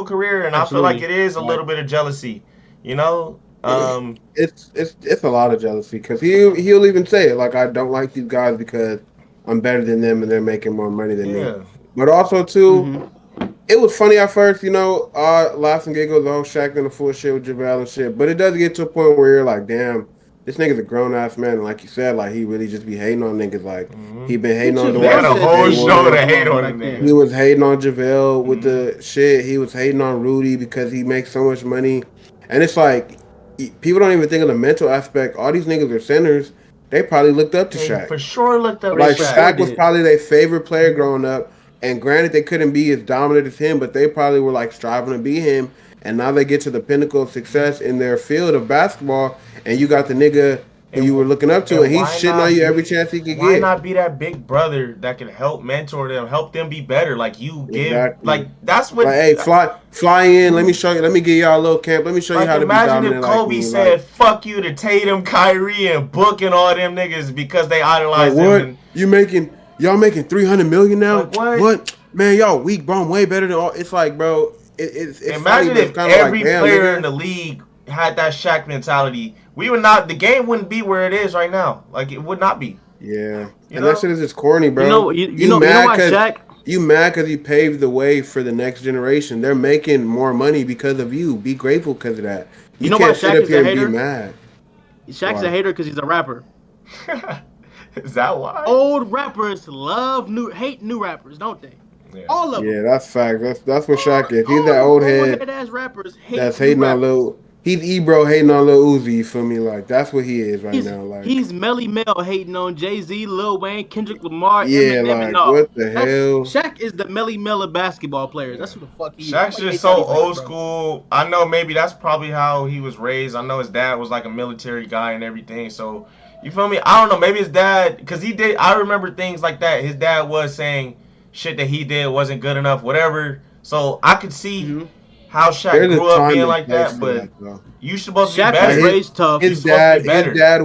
career, and Absolutely. I feel like it is a little bit of jealousy, you know.
It's a lot of jealousy because he'll even say it like I don't like these guys because I'm better than them and they're making more money than me. But also too, it was funny at first, you know, laughs and giggles, oh Shaq and the full shit with JaVale and shit. But it does get to a point where you're like, damn. This nigga's a grown-ass man, and like you said, like, he really just be hating on niggas. Like, he been hating on the
way. Had a whole show to hate on him.
He was hating on JaVale with the shit. He was hating on Rudy because he makes so much money. And it's like, people don't even think of the mental aspect. All these niggas are centers. They probably looked up to Shaq.
For sure looked up to
Shaq. Like, Shaq was probably their favorite player growing up. And granted, they couldn't be as dominant as him, but they probably were, like, striving to be him. And now they get to the pinnacle of success in their field of basketball, and you got the nigga who you were looking up to, and he's shitting on you every chance he could get.
Why not be that big brother that can help mentor them, help them be better? Like you give, like that's what.
Like, hey, fly in. Let me show you. Let me get y'all a little camp. Let me show you how to be dominant.
Imagine if Kobe said, "Fuck you" to Tatum, Kyrie, and Book and all them niggas because they idolize
them.
What
you making? y'all making $300 million now?
Like, what?
Man, y'all weak, bro. I'm way better than all. It's like, bro. It's
imagine
funny,
if every player in the league had that Shaq mentality. We would not. The game wouldn't be where it is right now. Like it would not be.
Yeah, that shit is just corny, bro.
You know why Shaq?
You mad because you paved the way for the next generation. They're making more money because of you. Be grateful because of that.
You know can't why Shaq is a hater?
Be mad.
Shaq's a hater because he's a rapper.
Is that why?
Old rappers hate new rappers, don't they?
Yeah.
All of them.
Yeah, that's fact. That's what Shaq is. He's that old head
ass rappers
that's hating on little. He's Ebro hating on Lil Uzi. You feel me? Like that's what he is right now. Like
he's Melly Mel hating on Jay-Z, Lil Wayne, Kendrick Lamar.
Yeah,
Eminem,
like what the hell?
Shaq is the Melly Mel of basketball players. That's what the fuck he is.
Shaq's just so old school. I know maybe that's probably how he was raised. I know his dad was like a military guy and everything. So you feel me? I don't know. Maybe his dad, because he did. I remember things like that. His dad was saying shit that he did wasn't good enough, whatever. So I could see how Shaq grew up being like that, but you supposed to be better.
Raised tough.
His dad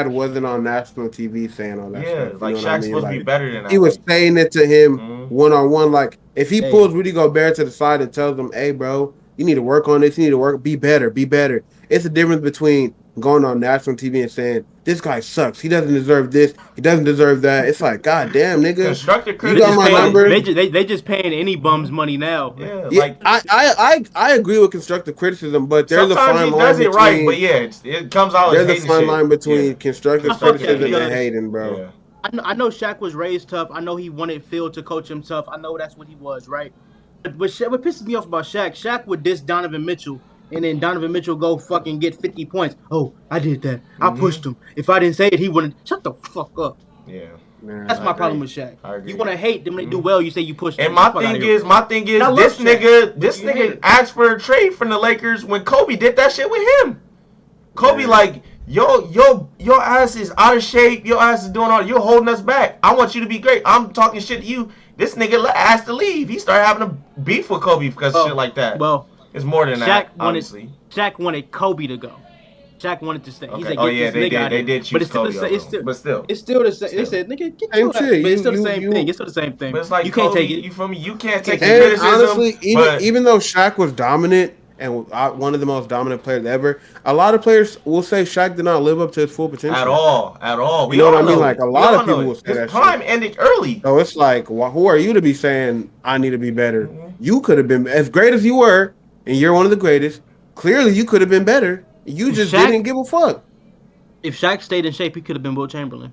wasn't on national TV saying all that stuff.
Yeah, like Shaq's supposed to be better than that.
He was saying it to him one-on-one. Like if he pulls Rudy Gobert to the side and tells him, "Hey, bro, you need to work on this. You need to work. Be better. Be better." It's the difference between going on national TV and saying, "This guy sucks. He doesn't deserve this. He doesn't deserve that." It's like, God damn, nigga.
Constructive
criticism. You got my number.
They just paying any bums money now.
Yeah,
like I agree with constructive criticism, but there's a fine line. Sometimes he does it right,
but yeah, it comes out.
There's a fine line between constructive criticism and hating, bro.
Yeah.
I know Shaq was raised tough. I know he wanted Phil to coach him tough. I know that's what he was, right? But what pisses me off about Shaq would diss Donovan Mitchell. And then Donovan Mitchell go fucking get 50 points. Oh, I did that. I pushed him. If I didn't say it, he wouldn't. Shut the fuck up.
Yeah.
Man, that's my problem with Shaq. You want to hate them when they do well, you say you push them.
And my thing is, this nigga asked for a trade from the Lakers when Kobe did that shit with him. Kobe like, your ass is out of shape. Your ass is doing all. You're holding us back. I want you to be great. I'm talking shit to you. This nigga asked to leave. He started having a beef with Kobe because of shit like that.
Well.
It's more than that, obviously.
Shaq wanted Kobe to go. Shaq wanted to stay.
Okay.
He said,
they did choose Kobe.
But still, it's still the same. They said, nigga, get your ass. But it's still the same thing. It's still the same thing.
But it's like
you can't
Kobe,
take it.
You feel me? You can't take criticism.
Honestly, even though Shaq was dominant and one of the most dominant players ever, a lot of players will say Shaq did not live up to his full potential.
At all.
You know what I mean? Like a lot of people will say that.
His prime ended early.
So it's like, who are you to be saying I need to be better? You could have been as great as you were. And you're one of the greatest. Clearly, you could have been better. You just didn't give a fuck.
If Shaq stayed in shape, he could have been Will Chamberlain.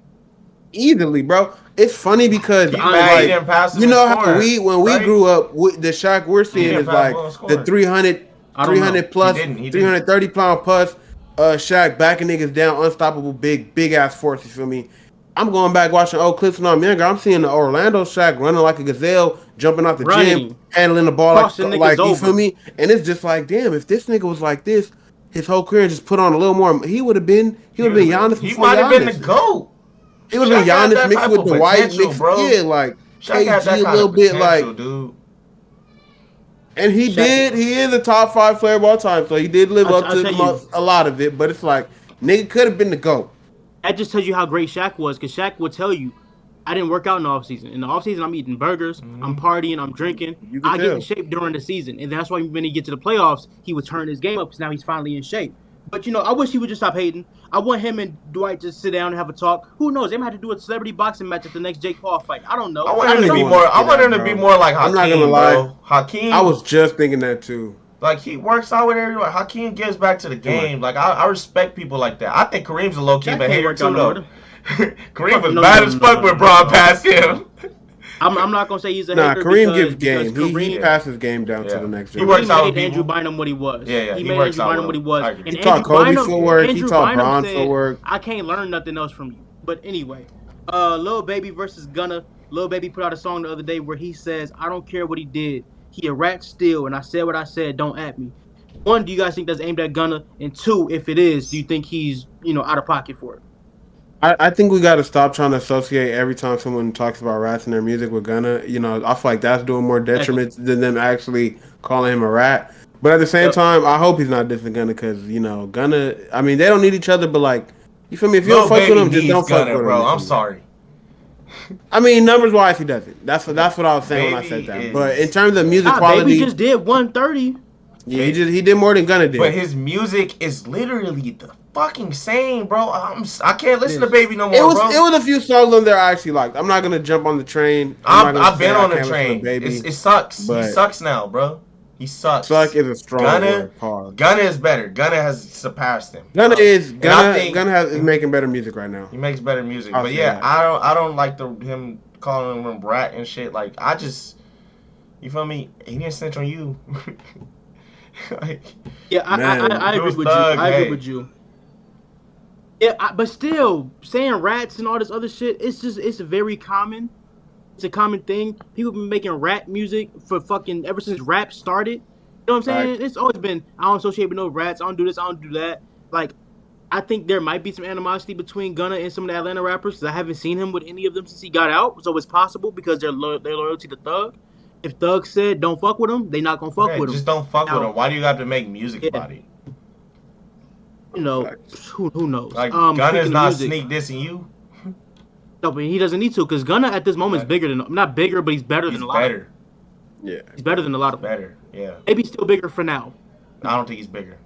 Easily, bro. It's funny because you know how when we grew up, the Shaq we're seeing is like the 300 plus, 330 pound plus Shaq backing niggas down, unstoppable, big ass force. You feel me? I'm going back watching old clips when I'm younger. I'm seeing the Orlando Shaq running like a gazelle, jumping out the gym, handling the ball like you feel me? And it's just like, damn, if this nigga was like this, his whole career just put on a little more, he would have been Giannis.
He might have been the GOAT.
He would have been Giannis mixed with the White, yeah, like KG a little bit, like.
Dude.
And he did. He is a top 5 player of all time, so he did live up to a lot of it. But it's like, nigga could have been the GOAT.
That just tells you how great Shaq was, because Shaq would tell you, I didn't work out in the offseason. In the offseason, I'm eating burgers, I'm partying, I'm drinking. I get in shape during the season. And that's why when he get to the playoffs, he would turn his game up because now he's finally in shape. But, I wish he would just stop hating. I want him and Dwight to sit down and have a talk. Who knows? They might have to do a celebrity boxing match at the next Jake Paul fight. I don't know.
I want him to be more. I want him to be more like Hakeem. I'm not gonna lie. Bro. Hakeem.
I was just thinking that too.
Like, he works out with everyone. Hakeem gives back to the game. Like, I respect people like that. I think Kareem's a low-key a hater, too, though. Kareem was bad as fuck when Braun passed him.
I'm not going to say he's a hater.
Kareem gives game. He passes game down to the next
generation. He works out with
Andrew Bynum what he was.
Yeah,
he made Andrew Bynum what he was.
He taught Kobe footwork. He taught Braun footwork.
I can't learn nothing else from you. But anyway, Lil Baby versus Gunna. Lil Baby put out a song the other day where he says, I don't care what he did. He a rat still, and I said what I said. Don't at me. 1, do you guys think that's aimed at Gunna? And 2, if it is, do you think he's out of pocket for it?
I think we got to stop trying to associate every time someone talks about rats in their music with Gunna. I feel like that's doing more detriment than them actually calling him a rat. But at the same time, I hope he's not dissing Gunna because Gunna. I mean, they don't need each other, but like, you feel me? If you don't fuck with him, just don't fuck with him,
bro. I'm sorry.
I mean, numbers wise, he doesn't. That's what I was saying when I said that. But in terms of music quality,
Baby just did 130.
Yeah, he did more than Gunna did.
But his music is literally the fucking same, bro. I can't listen to Baby no more, bro.
It was a few songs on there I actually liked. I'm not gonna jump on the train.
I've been on the train. It sucks. He sucks now, bro. He sucks.
Suck is a strong word. Pause.
Gunna is better. Gunna has surpassed him.
Gunna is making better music right now.
He makes better music, but yeah, I don't like him calling him brat and shit. Like you feel me? He didn't snitch on you.
Like, yeah, I agree with you. I agree with you. Yeah, but still saying rats and all this other shit, it's very common. It's a common thing. People have been making rap music for fucking ever since rap started. You know what I'm saying? Right. It's always been, I don't associate with no rats. I don't do this. I don't do that. Like, I think there might be some animosity between Gunna and some of the Atlanta rappers because I haven't seen him with any of them since he got out. So it's possible because their loyalty to Thug. If Thug said don't fuck with him, they not gonna fuck with him.
Just don't fuck with him. Why do you have to make music about it?
You know, who knows?
Like Gunna's not sneak dissing you.
No, but he doesn't need to because Gunna at this moment is bigger than not bigger, but he's better than a lot.
Better.
Yeah,
he's better than a lot of them.
Better. Yeah.
Maybe still bigger for now.
I don't think he's bigger.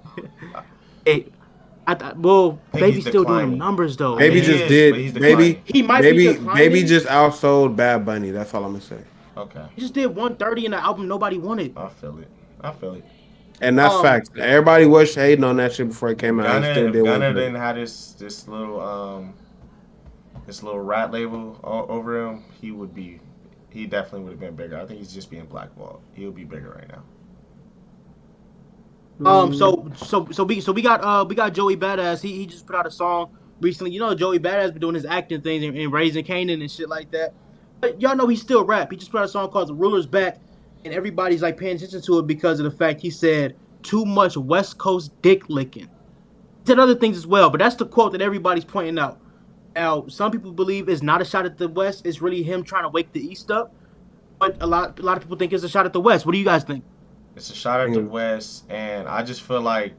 Baby's still doing numbers though.
Baby just did. Baby just outsold Bad Bunny. That's all I'm gonna say.
Okay.
He just did 130 in an album nobody wanted.
I feel it.
And that's facts. Everybody was hating on that shit before it came out.
Gunna didn't have this little rat label over him. He definitely would have been bigger. I think he's just being blackballed. He would be bigger right
now. So we got Joey Badass. He just put out a song recently. You know, Joey Badass been doing his acting things and Raising Kanan and shit like that. But y'all know he still rap. He just put out a song called "The Ruler's Back," and everybody's like paying attention to it because of the fact he said too much West Coast dick licking. He said other things as well, but that's the quote that everybody's pointing out. Now, some people believe it's not a shot at the West. It's really him trying to wake the East up. But a lot of people think it's a shot at the West. What do you guys think?
It's a shot at the West, and I just feel like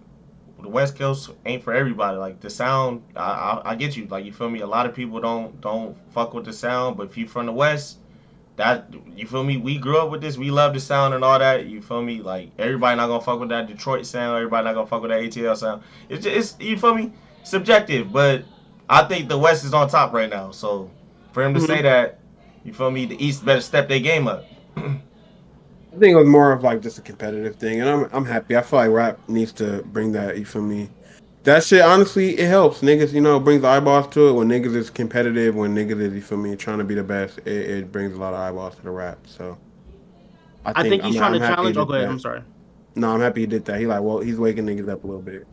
the West Coast ain't for everybody. Like the sound, I get you. Like you feel me. A lot of people don't fuck with the sound, but if you from the West, that you feel me. We grew up with this. We love the sound and all that. You feel me. Like everybody not gonna fuck with that Detroit sound. Everybody not gonna fuck with that ATL sound. It's you feel me. Subjective, but I think the West is on top right now. So for him to say that, you feel me. The East better step their game up.
I think it was more of like just a competitive thing, and I'm happy. I feel like rap needs to bring that. You feel me? That shit, honestly, it helps niggas. You know, brings the eyeballs to it. When niggas is competitive, when niggas is, you feel me, trying to be the best, it brings a lot of eyeballs to the rap. So
I think he's trying to challenge. Oh, go ahead. I'm sorry.
No, I'm happy he did that. He's waking niggas up a little bit.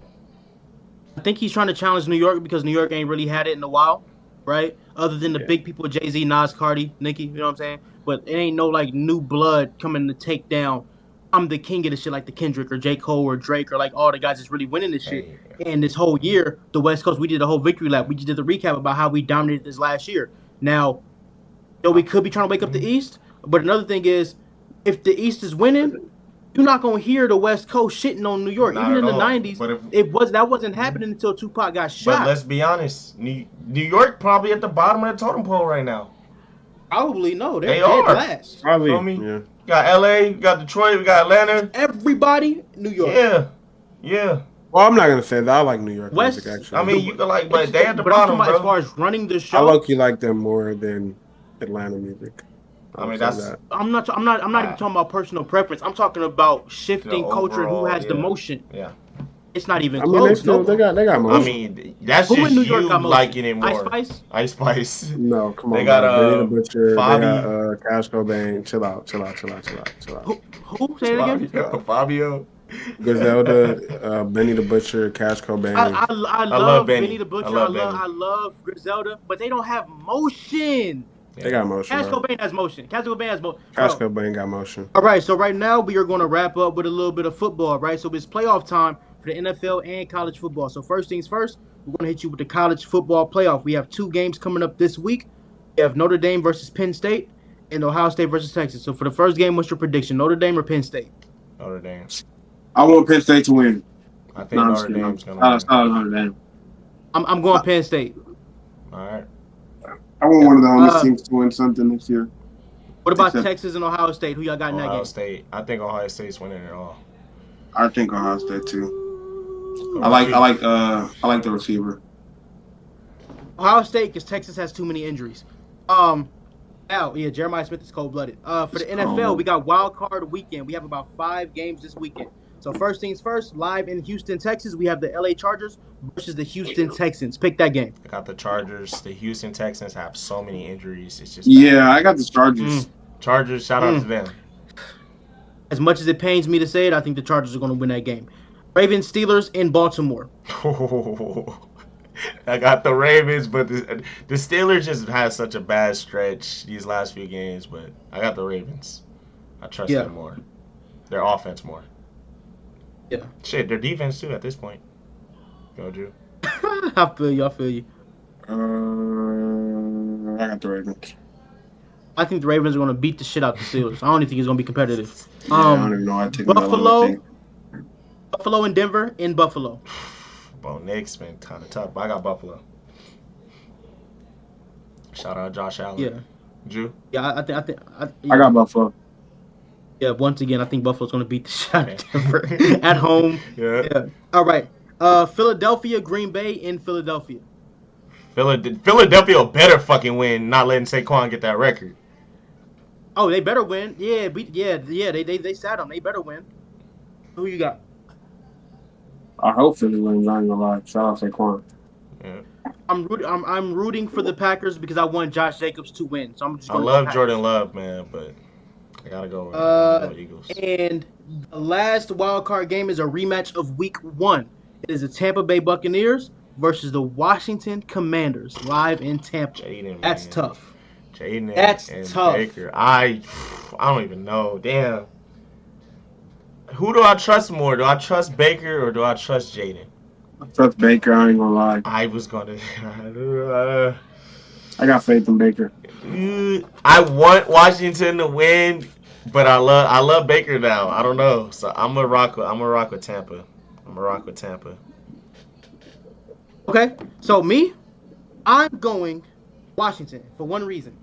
I think he's trying to challenge New York because New York ain't really had it in a while, right? Other than the big people, Jay-Z, Nas, Cardi, Nicki, you know what I'm saying? But it ain't no like new blood coming to take down. I'm the king of this shit, like the Kendrick or J. Cole or Drake or like all the guys that's really winning this shit. And this whole year, the West Coast, we did a whole victory lap. We just did the recap about how we dominated this last year. Now, we could be trying to wake up the East, but another thing is, if the East is winning, you're not gonna hear the West Coast shitting on New York. Even in the '90s, that wasn't happening until Tupac got shot.
But let's be honest, New York probably at the bottom of the totem pole right now.
Probably no, they are dead last.
Probably.
Feel me? Yeah. We got LA, we got Detroit, we got Atlanta.
Everybody, New York.
Yeah.
Well, I'm not gonna say that. I like New York
West,
music actually.
I mean, you can like, but they at the bottom, bro.
As far as running the show,
I low-key like them more than Atlanta music.
I mean, that's.
That. I'm not even talking about personal preference. I'm talking about shifting culture. Who has the motion?
Yeah.
It's not even close.
They got motion.
I mean, that's who just in New York got liking it more. Ice Spice.
No, come on.
They got
Benny the Butcher.
Fabi.
They got Cash Cobain. Chill out.
Who? Say it again.
Fabio.
Griselda, Benny the Butcher, Cash Cobain.
I love Benny the Butcher. I love Griselda, but they don't have motion.
They got motion.
Cash Cobain has motion. Cash
Cobain got motion.
All right, so right now we are going to wrap up with a little bit of football, right? So it's playoff time for the NFL and college football. So first things first, we're going to hit you with the college football playoff. We have 2 games coming up this week. We have Notre Dame versus Penn State and Ohio State versus Texas. So for the first game, what's your prediction? Notre Dame or Penn State?
Notre Dame.
I want Penn State to win.
I think Notre Dame's going to win.
Notre Dame.
I'm going Penn State.
All right.
I want one of the homies teams to win something this year.
What about Texas and Ohio State? Who y'all got in that game?
Ohio State. I think Ohio State's winning it all.
I think Ohio State too. I like the receiver.
Ohio State because Texas has too many injuries. Jeremiah Smith is cold-blooded. For the NFL, we got wild card weekend. We have about 5 games this weekend. So first things first, live in Houston, Texas, we have the LA Chargers versus the Houston Texans. Pick that game.
I got the Chargers. The Houston Texans have so many injuries. It's just
I got the Chargers.
Chargers, shout out to them.
As much as it pains me to say it, I think the Chargers are going to win that game. Ravens Steelers in Baltimore.
I got the Ravens, but the Steelers just had such a bad stretch these last few games, but I got the Ravens. I trust them more. Their offense more.
Yeah.
Shit, their defense too at this point. Go, Drew.
I feel you.
I got the Ravens.
I think the Ravens are going to beat the shit out of the Steelers. I don't even think it's going to be competitive.
I don't even know. I take
Buffalo and Denver in Buffalo.
Bo Nick's been kind of tough, but I got Buffalo. Shout out Josh Allen.
Yeah.
Drew?
Yeah, I
got Buffalo.
Yeah, once again, I think Buffalo's going to beat the shit out of Denver at home.
Yeah.
All right. Philadelphia, Green Bay in Philadelphia.
Philadelphia better fucking win, not letting Saquon get that record.
Oh, they better win. Yeah, they sat them. They better win. Who you got?
I hope Philly wins. I ain't gonna lie. Shout out Saquon.
Yeah.
I'm rooting for the Packers because I want Josh Jacobs to win. So I'm just.
I love Jordan Love, man, but I gotta go with Eagles.
And the last wild card game is a rematch of Week 1. It is the Tampa Bay Buccaneers versus the Washington Commanders live in Tampa. That's tough.
Jaden and
tough.
Baker. I don't even know. Damn. Who do I trust more? Do I trust Baker or do I trust Jaden?
I trust Baker. I ain't gonna lie.
I was gonna.
I got faith in Baker.
I want Washington to win, but I love Baker now. I don't know, so I'm gonna rock with Tampa.
Okay, so I'm going Washington for one reason.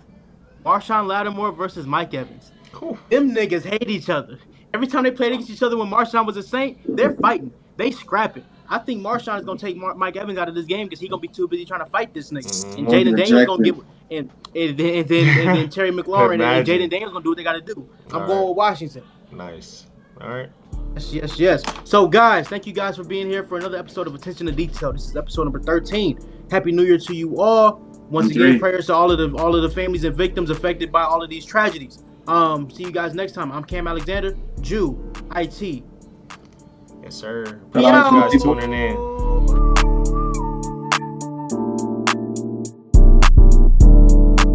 Marshawn Lattimore versus Mike Evans.
Cool.
Them niggas hate each other. Every time they played against each other when Marshawn was a Saint, they're fighting. They scrapping. I think Marshawn is going to take Mike Evans out of this game because he's going to be too busy trying to fight this nigga. And Jaden Daniels going to get and then Terry McLaurin and Jaden Daniels going to do what they got to do. I'm going with Washington.
Nice. All right.
Yes. So, guys, thank you guys for being here for another episode of Attention to Detail. This is episode number 13. Happy New Year to you all. Once again, prayers to all of the families and victims affected by all of these tragedies. See you guys next time. I'm Cam Alexander, Jew, IT.
Yes, sir. Appreciate you guys tuning in.